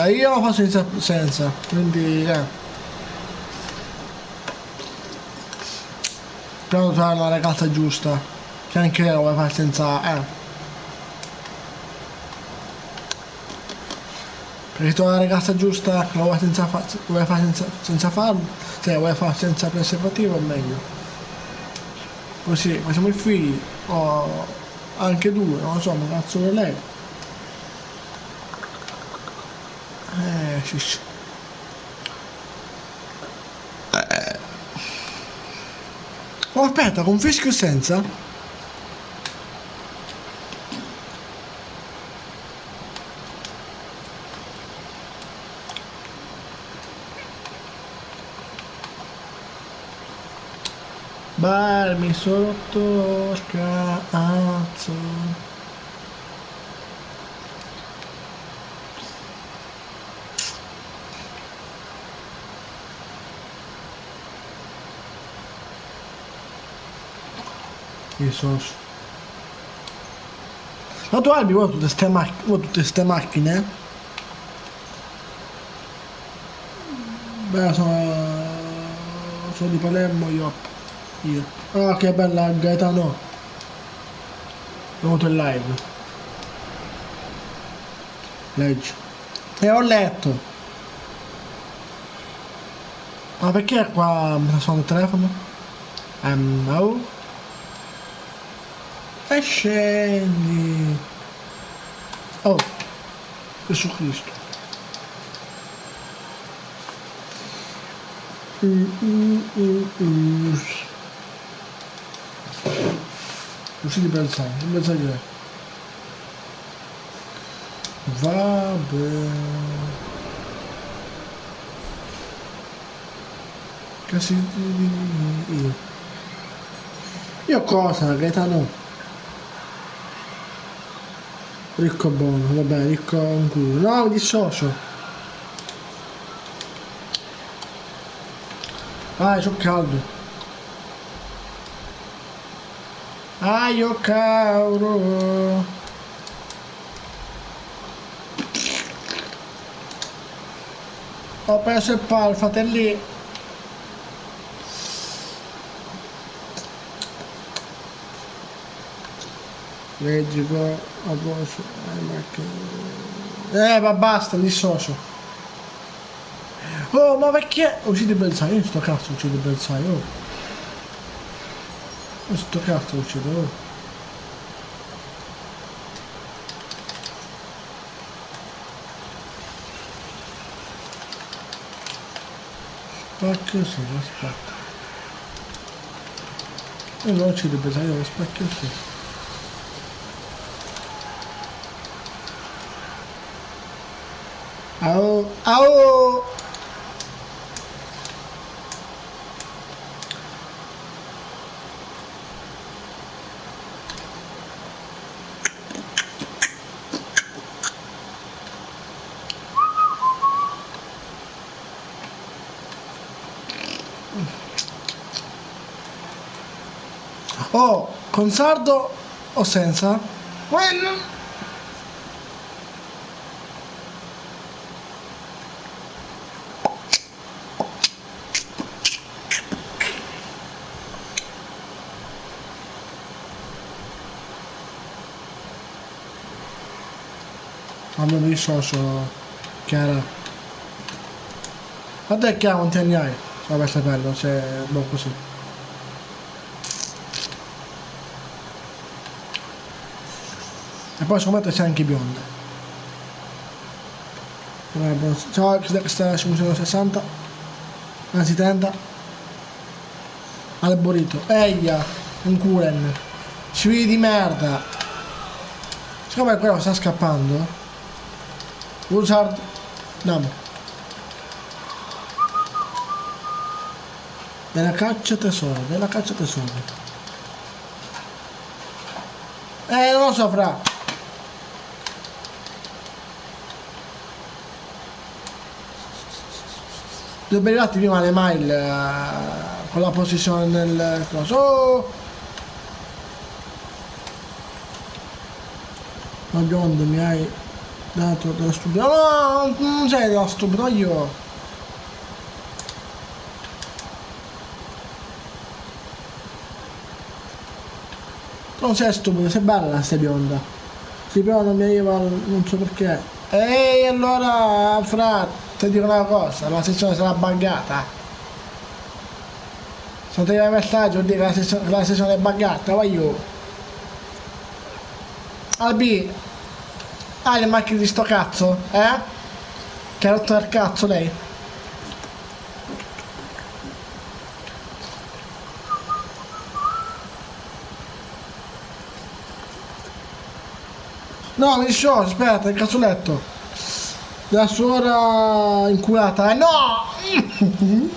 io lo faccio senza quindi però trovare la ragazza giusta che anche lei lo vuole fare senza perché tu la ragazza giusta che lo vuoi fare senza farlo, cioè vuoi fare senza preservativo è meglio. Così facciamo il figlio, o anche due, non lo so, ma cazzo vuole lei. Sì. Oh aspetta, con fischio senza? Beh, mi sono rotto il cazzo. Io sono. Ma tu hai tutte ste macchine? Beh, sono di Palermo io. Ah, che bella Gaetano. È venuto in live. Leggi. E ho letto. Ma perché qua mi suona il telefono? No. E scendi. Oh, Gesù Cristo. Così di pensare, non pensare che è. Vabbè. Che si... Io cosa? Gaetano? Ricco buono, vabbè, ricco un culo. No, mi dissocio. Vai, c'ho caldo. Io cavolo. Ho preso il palo, fratelli. Leggi qua, a posto. Ma basta, mi dissocio. Oh, ma perché? Uccidi il bersaglio, io sto cazzo uccido il bersaglio. Oh. Io sto cazzo uccido, oh. Spacchio sì, aspetta. Io non uccido il bersaglio, lo spacchio sì. Au, au! Oh, con sardo o senza? Bueno. Mamma mia, socio, Chiara. Ma te Chiara, quanti anni hai? Vabbè, stai bello, c'è boh così. E poi secondo me c'è anche bionda. Ciao, questa è su 60. Anzi 30. Alborito. Eia, un curen. Sui di merda. Siccome quello sta scappando. Wizard. Andiamo. Della caccia tesoro, della caccia tesoro. Non lo so, fra. Devo arrivati prima le mail con la posizione nel coso. Oh! Ma biondo mi hai dato dello stupido. No, non sei dello stupido, io. Non sei stupido, sei bella, sei bionda. Sì, però non mi arriva, non so perché. Ehi, allora, fra, ti dico una cosa, la sessione sarà buggata. Se ti arriva il messaggio, dico che la sessione è buggata, vai io. Albi, hai le macchine di sto cazzo, eh? Che ha rotto il cazzo lei? No, mi dissocio, aspetta, il cazzoletto. La suora inculata, no! Mi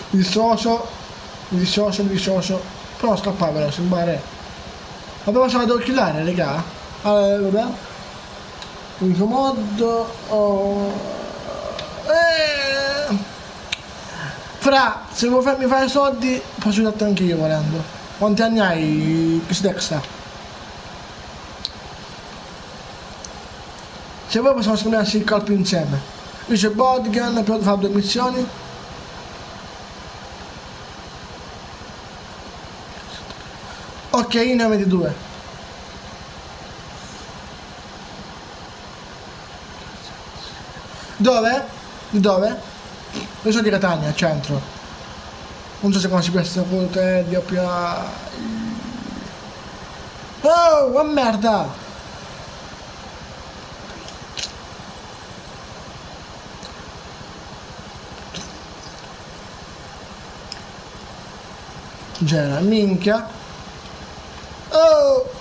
dissocio, mi dissocio, mi dissocio. Però scappare però, sembrare. Vabbè, se la devo killare, raga. Allora, vabbè. Unico modo. Oh. Fra, se vuoi farmi fare soldi, posso aiutarti anche io volendo. Quanti anni hai, Xdexa? Se vuoi possiamo scambiarci il colpo insieme. Io c'è bodygun, però fare 2 missioni. Ok, ne avete 2. Dove? Di dove? Io sono di Catania, al centro. Non so se conosci questo punto di doppia... Oh, merda! C'era, minchia. Oh!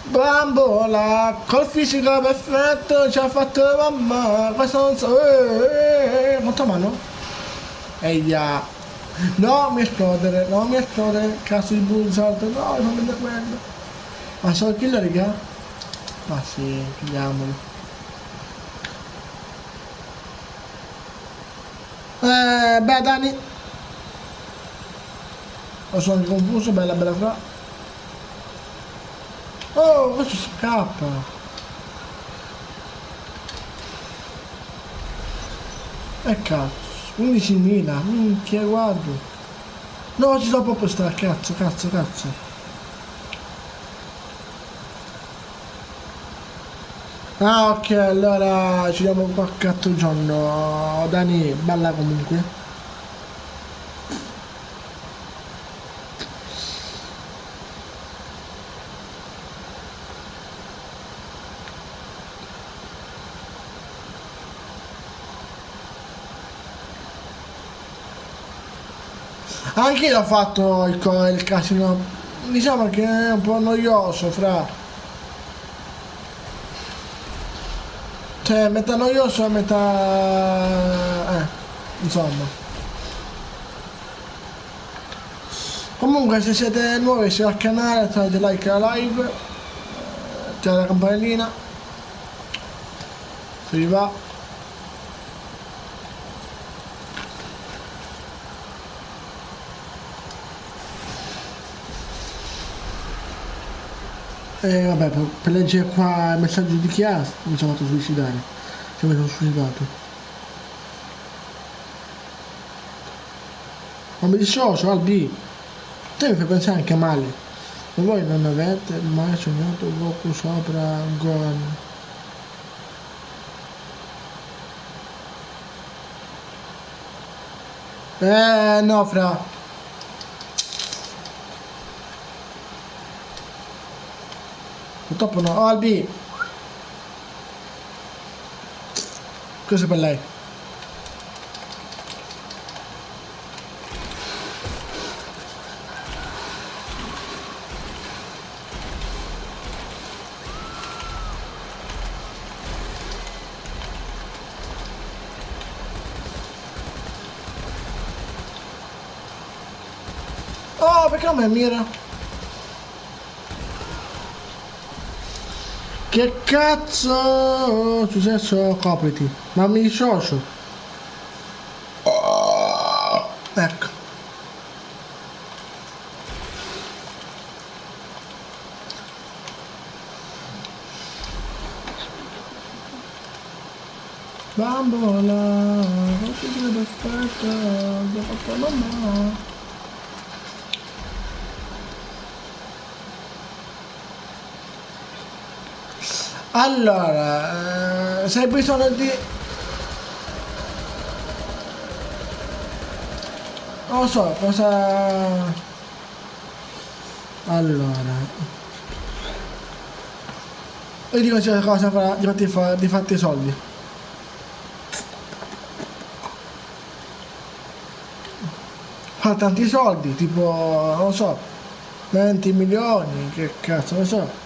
Bambola, col fisico perfetto ci ha fatto mamma, questo non so, molto mano? Eia, no mi esplodere, no mi esplodere, cazzo di buzzardo, no, non vedo quello. Ma solo kill raga? Ma sì, chiudiamolo. Beh Dani, lo sono anche confuso, bella bella fra. Oh, questo scappa. Cazzo. 11.000, minchia, guardo. No, ci sto proprio sta, cazzo, cazzo, cazzo. Ah, ok, allora ci diamo qualche altro giorno. Dani, bella comunque. Anche io ho fatto il casino. Diciamo che è un po' noioso, fra. Cioè, metà noioso e metà... insomma. Comunque, se siete nuovi sul canale, fate like alla live, attivate la campanellina, se vi va. E vabbè, per leggere qua il messaggio di chi ha, mi sono fatto suicidare. Cioè, mi sono suicidato. Ma mi dissocio, Albi. Te mi fai pensare anche male. Ma voi non avete mai sognato Goku sopra Gohan? No, fra. Purtroppo no. Oh, Albi. Questo è per lei. Oh, perché non mi mira? Che cazzo? Successo, copriti. Ma mi dissocio. Ecco. Bambola, cosa ti perfetta, l'ho fatta mamma. Allora, se hai bisogno di... non lo so, cosa... Allora... io dico c'è cosa di fatti i soldi. Fa tanti soldi, tipo, non lo so, 20 milioni, che cazzo ne so.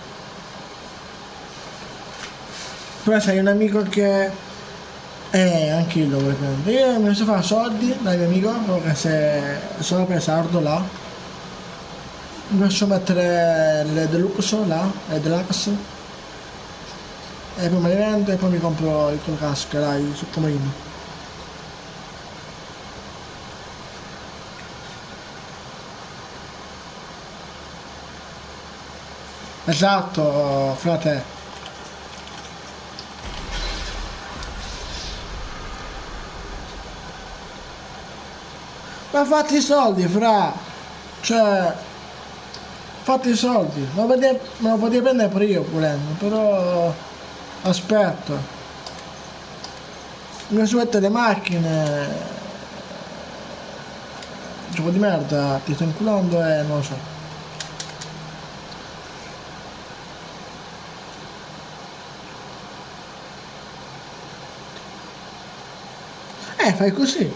Però sei un amico che... anche io lo voglio prendere. Io mi so fare soldi dal mio amico, perché se sono per sardo là. Mi posso mettere le deluxe là, le deluxe. E poi me le vendo e poi mi compro il casco, dai, su comodino. Esatto, frate. Ma fatti i soldi, fra. Cioè, fatti i soldi. Me lo potevi prendere pure io volendo, però aspetta. Non si mette le macchine. Gioco di merda, ti sto inculando e non lo so. Fai così.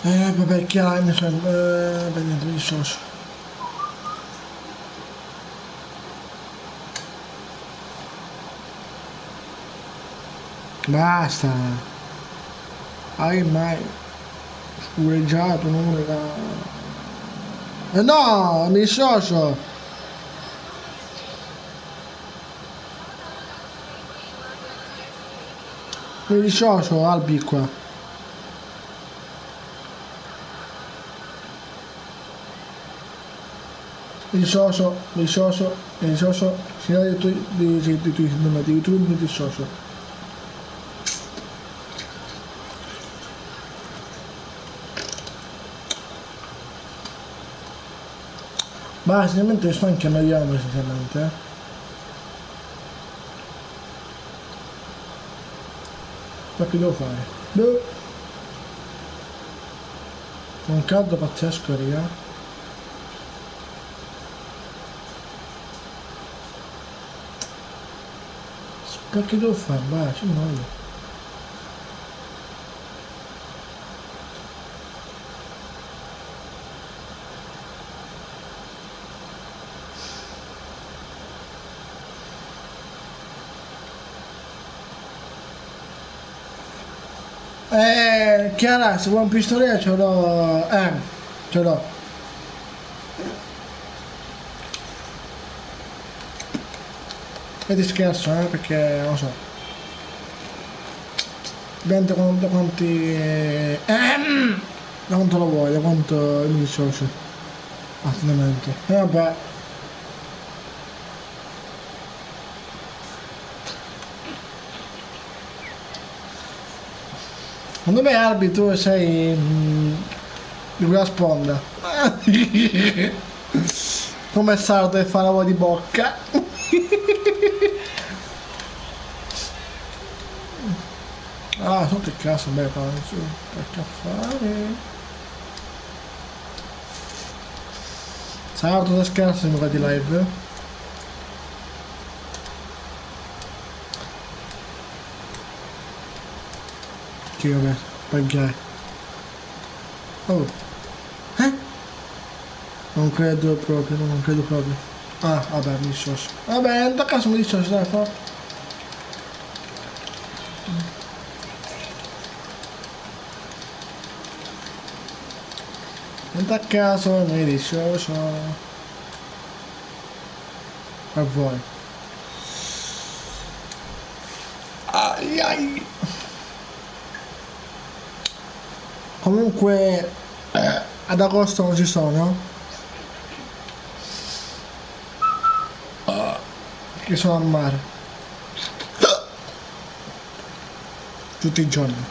Vabbè, chiaro, mi sono... niente, mi dissocio. Basta. Hai mai scureggiato un numero da... no, mi dissocio. Mi dissocio, Albi qua. Mi dissocio, mi dissocio, mi dissocio. Signore di YouTube mi dissocio. Ma sinceramente sto anche annoiando sinceramente, Ma che devo fare? Boh. Un caldo pazzesco, raga. Ma che devo fare? Va, ci muoio. Chiara, se vuoi un pistolino ce l'ho. Ce l'ho. E ti scherzo, perché non lo so. Dipende da quanti. Da quanto lo vuoi, da quanto mi dissocio. Assolutamente. E vabbè. Secondo me Albi tu sei di quella sponda. Come sardo e fa la voce di bocca. Ah, sotto il caso, beh, su, perché fare? Sardo da scherzo se mi fai di live. Che vabbè, pagare. Oh. Eh? Non credo proprio, non credo proprio. Ah, vabbè, mi dissocio. Vabbè, da caso mi dissocio, dai, fa. Da caso mi dissocio. A voi. Ai ai. Comunque, ad agosto non ci sono. Che sono al mare. Tutti i giorni.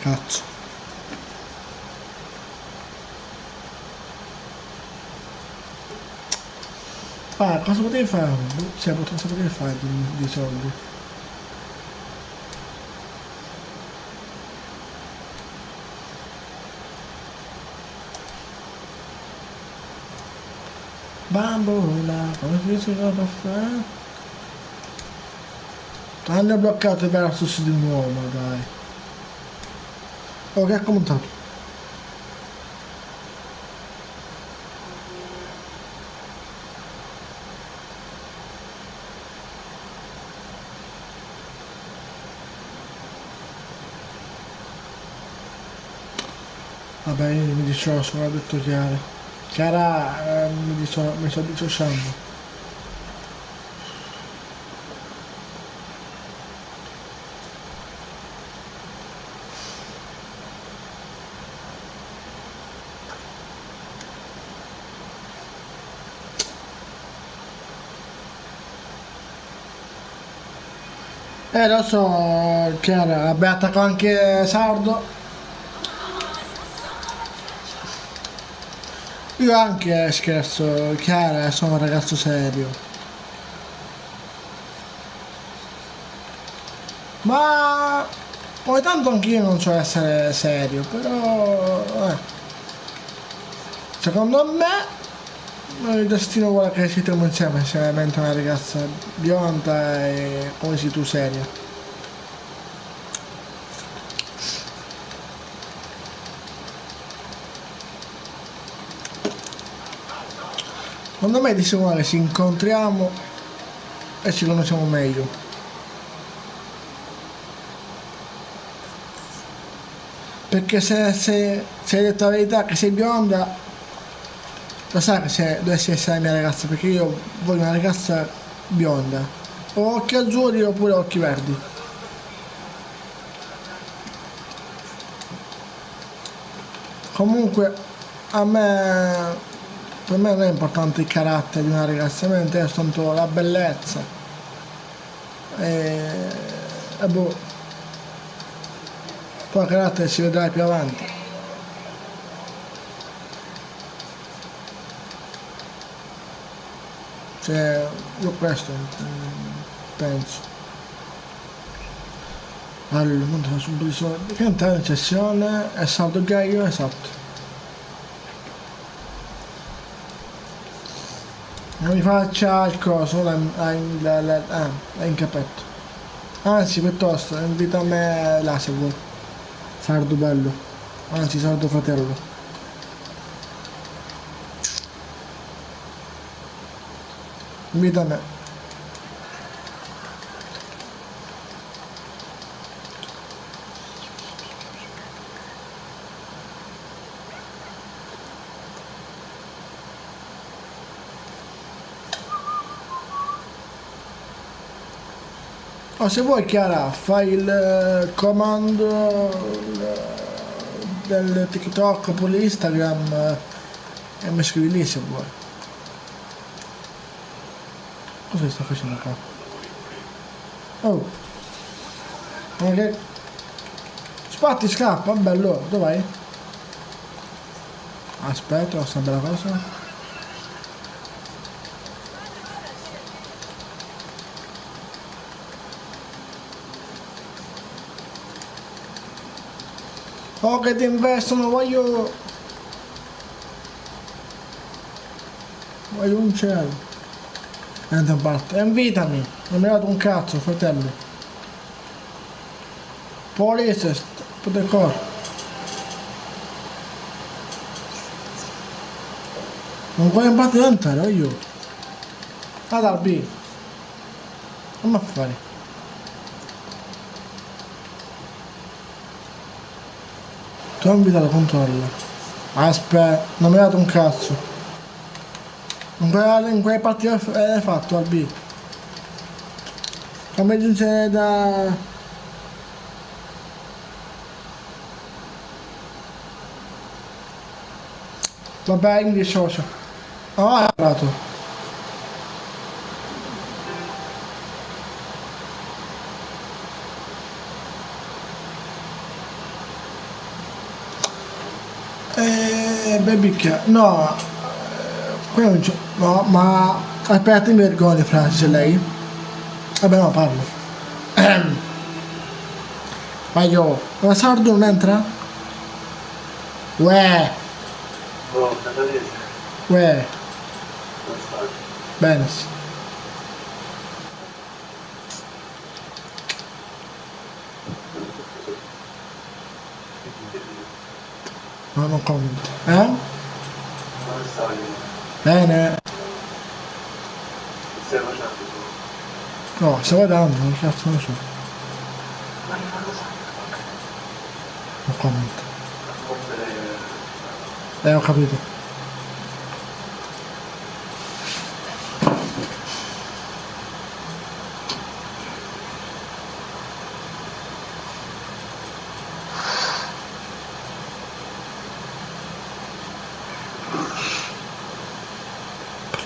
Cazzo. Ah, cosa potevi fare? Cioè, cosa potevi fare di soldi? Bambola, come si dice cosa fare? Hanno bloccato il versus di nuovo, ma dai. Oh, che ha commentato? Vabbè, io mi dissocio, l'ha detto Chiara. Chiara, mi sto dissociando. Lo so, Chiara, vabbè, attacco anche Sardo. Io anche scherzo, Chiara, sono un ragazzo serio. Ma ogni tanto anch'io non so essere serio, però secondo me il destino vuole che ci stiamo insieme se diventa una ragazza bionda e come sei tu seria. Secondo me di sicuro che ci incontriamo e ci conosciamo meglio. Perché se hai detto la verità che sei bionda, lo sai che se dovessi essere la mia ragazza, perché io voglio una ragazza bionda. O occhi azzurri oppure occhi verdi. Comunque a me per me non è importante il carattere di una ragazza, a me interessa tanto la bellezza. E, e boh, poi il carattere si vedrà più avanti. Cioè, io questo penso. Allora, non faccio un po' di soldi. Cantare in sessione è saldo gaio, esatto. Non mi faccia il coso, la incapetto. Anzi, piuttosto, invita a me là se vuoi. Sardo bello. Anzi, sardo fratello. Invita a me. O se vuoi Chiara, fai il comando del TikTok oppure Instagram e mi scrivi lì se vuoi. Cosa sta facendo qua? Oh, ma che... Spatti, scappa, bello, dov'è? Aspetta, questa bella cosa. Oh che ti investono, voglio un cielo. Niente a parte, invitami, non mi hai dato un cazzo, fratello. Policest, poter correre. Non vuoi in parte entrare, io. Ad Albi, come a fare? Tu invita la controlla. Aspetta, non mi hai dato un cazzo. In quale partita hai fatto Albi? Fammi giungere da... Vabbè, mi dissocio. Ah, hai parlato. Baby che... No, qui non c'è... No, ma... Aspetta, mi vergogno, Francis, lei? Vabbè, no, parlo. Ma io... Ma sardo non entra? Uè, No, canadese. uè, Non sta. bene, sì. No, non commento. Non sta lì. Bene. Che stai facendo tu? No, sto guardando, che cazzo ne so. Ma io non lo so. Non commento. Rompere... Ho capito.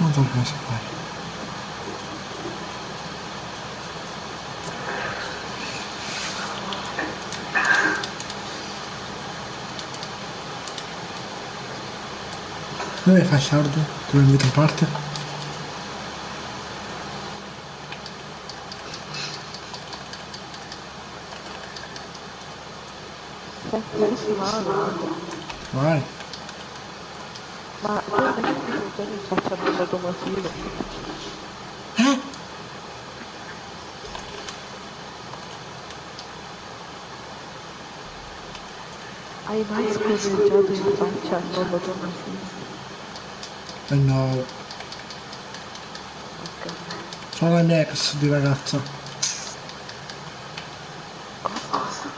Non so cosa fare. Dove fai sardo? Te lo invito in parte? Senti, adesso ma una domanda. Vai. Ma tu hai mai sentito già di social dell'automobile? Eh? Hai mai scorreggiato in faccia al nuovo Tomasino? No. Ok. Sono la mia ex di ragazza. Cosa?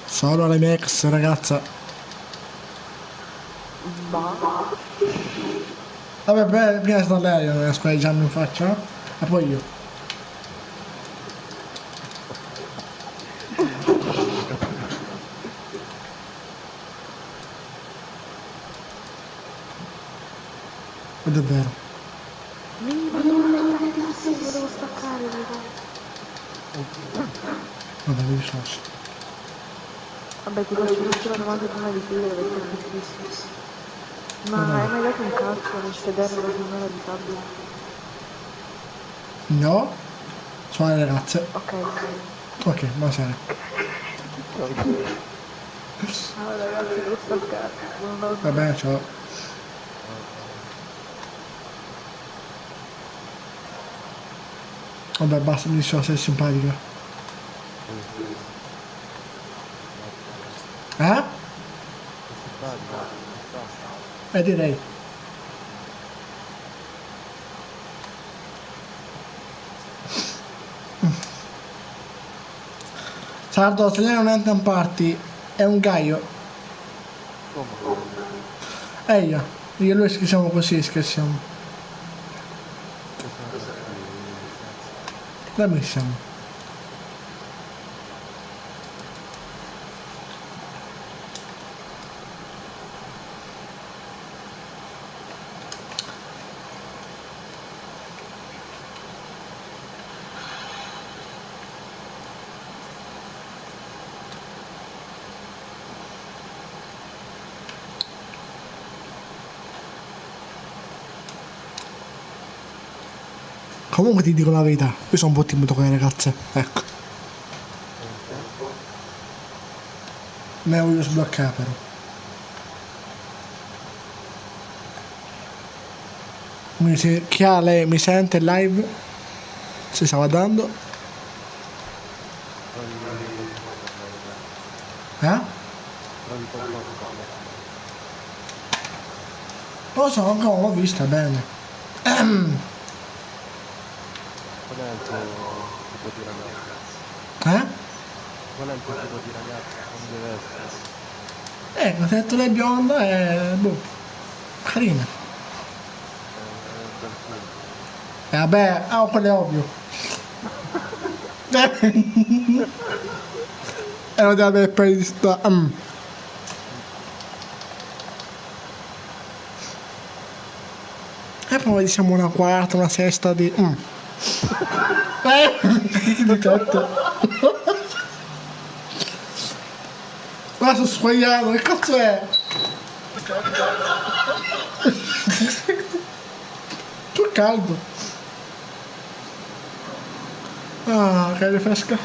Sono la mia ex ragazza. Ma? Vabbè, beh, prima è stata lei a squagliarmi in faccia. E poi io. Ed è vero. Madonna, è tardissimo, devo staccare, raga. Vabbè, mi dispiace. Vabbè, ti faccio un'ultima domanda prima di chiudere perché è tardissimo. Ma Vabbè. hai mai dato un calcio nel sedere alla signora disabile? No. Sono le ragazze. Ok. Ok, ma sai. Ciao. Ciao ragazzi, devo staccare. Buonanotte. Vabbè, ciao. Vabbè, basta, mi dispiace, sei simpatica. Eh? È simpatica, ci sta. Direi. Sardo, se lei non entra in party, è un gaio. Come un gaio? Eia, io e lui scherziamo così, scherziamo. Cosa intendi nel senso? Come siamo? Comunque ti dico la verità, io sono un po' timido con le ragazze, ecco. Perché? Me la voglio sbloccare però. Chi ha lei mi sente live? Si stava dando? Trovi qualcuno per lei, dai. Eh? Trovi qualcosa per lei. Non lo so, ancora non l'ho vista bene. Qual è il tuo tipo di ragazza? Eh? Qual è il tuo tipo di ragazza? Come deve essere? Ho detto lei bionda e boh, carina. È un bel figo. E vabbè, quello è ovvio. E non deve avere per di sta. E poi diciamo una quarta, una sesta di. Che di tetto? Ma sono sbagliato, che cazzo è? Che caldo. Ah, che aria fresca.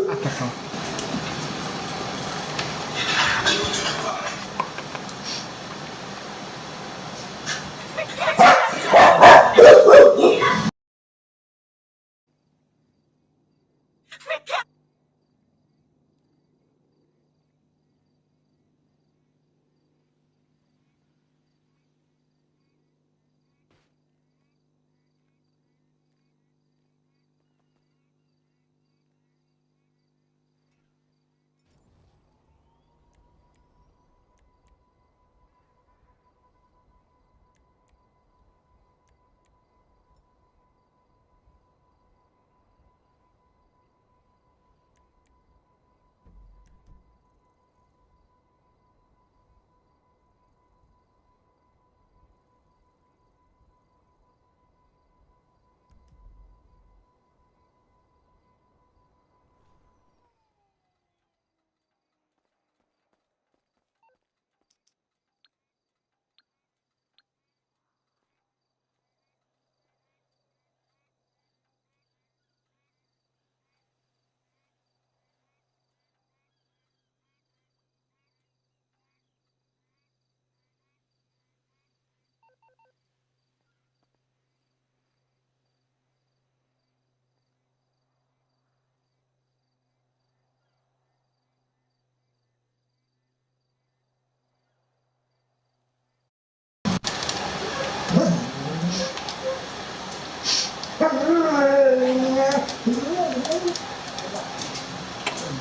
Aspetta.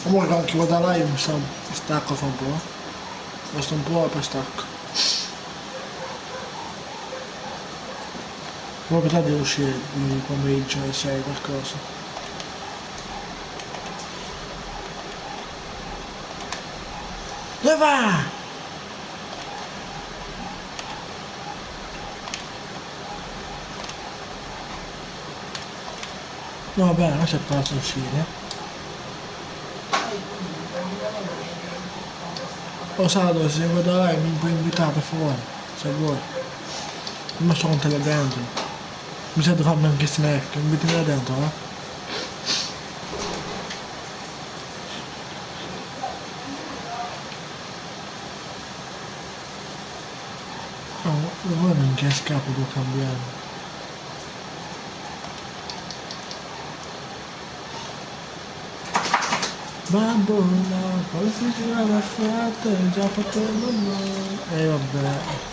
Comunque anche io da live stacco fra un po'. Basta un po' e poi stacco. Poi per devo uscire di pomeriggio alle 6 qualcosa. Dove va? No vabbè, non c'è posto uscire. Oh Sado, se vuoi da live mi puoi invitare per favore, se vuoi. Non so quanto è dentro. Mi sa di farmi anche snack, invitami là dentro, eh? No, ora in che scapo devo cambiare. Bambola, quando si girava il frate, già fatto il mamma. E vabbè.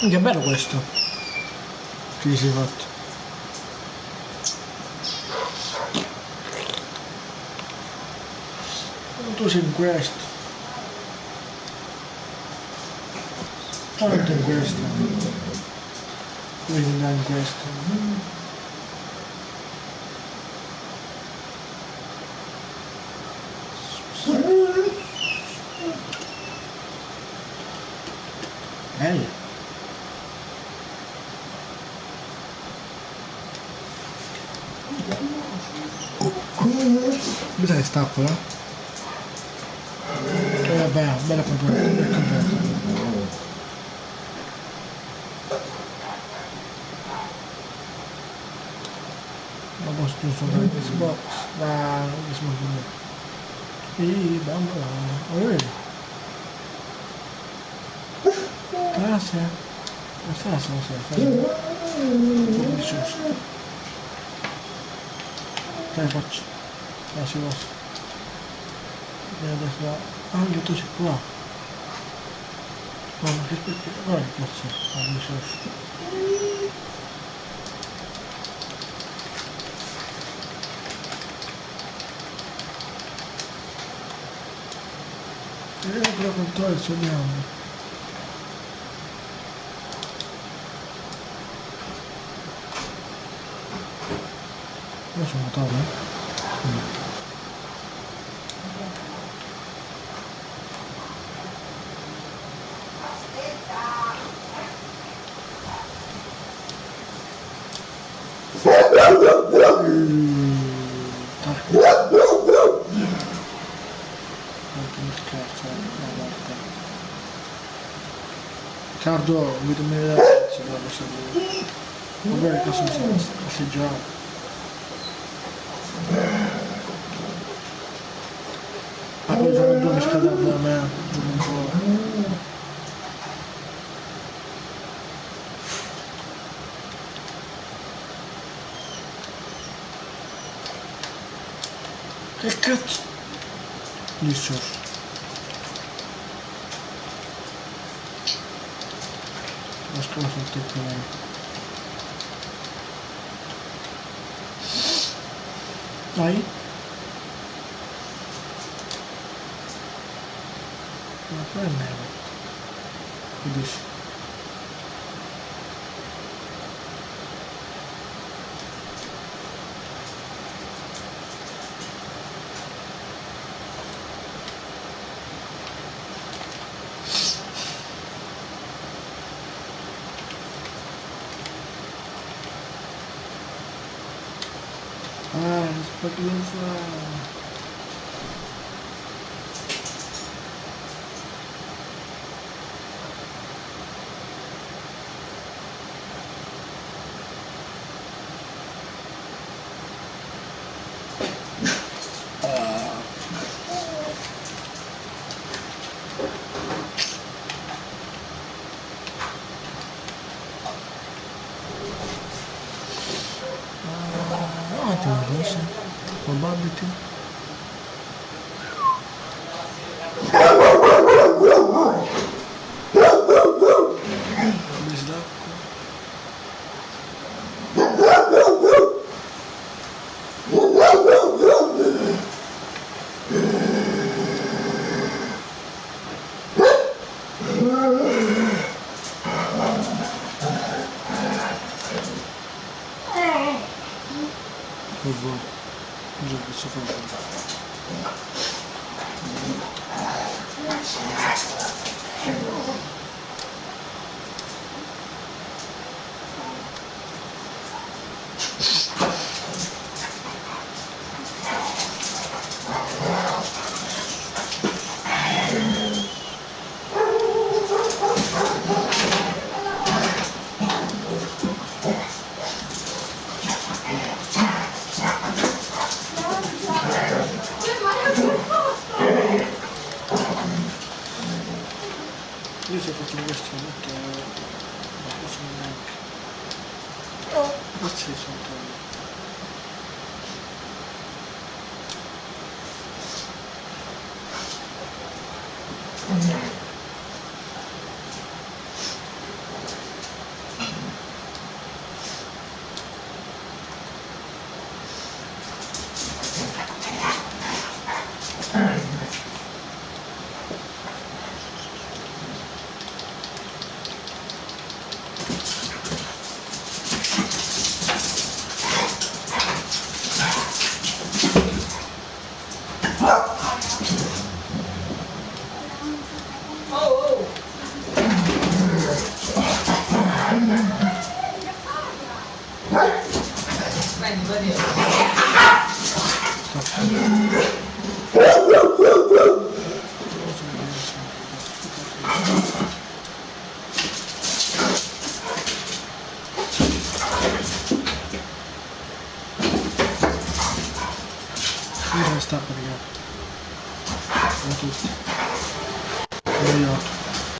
Che bello questo che ti sei fatto. Tu sei in questo. Quanto in questo? Devi andare in questo. Bello. Mi sa che stappola? Vabbè, bella completa, bella completa. La posto sulla Xbox, la Xbox e bambola. Oh, vedi? Grazie. Grazie. Giusto. Dai, faccio. La si posso. E adesso va. Ah, io tu sei qua. No, ma che perché? Guarda che cazzo. Ah, mi sono. Però controllo il suo diavolo. Io sono mutato, eh? Riccardo, vedo la se lo sapere. Vabbè, cosa sono assaggiato. Ma poi sono due scaldati da me, un po'. Che cazzo? Di surf. La scuola sotto il piano. Dai. Ma poi è neve. Che dici? Aspetta lo fa. Ottimo, forse. Probability. Base d'acqua. Per favore, cosa posso fare? Io se faccio questo metto la cosa neanche. Oh, forse sotto. Io devo stare per tutto. Io.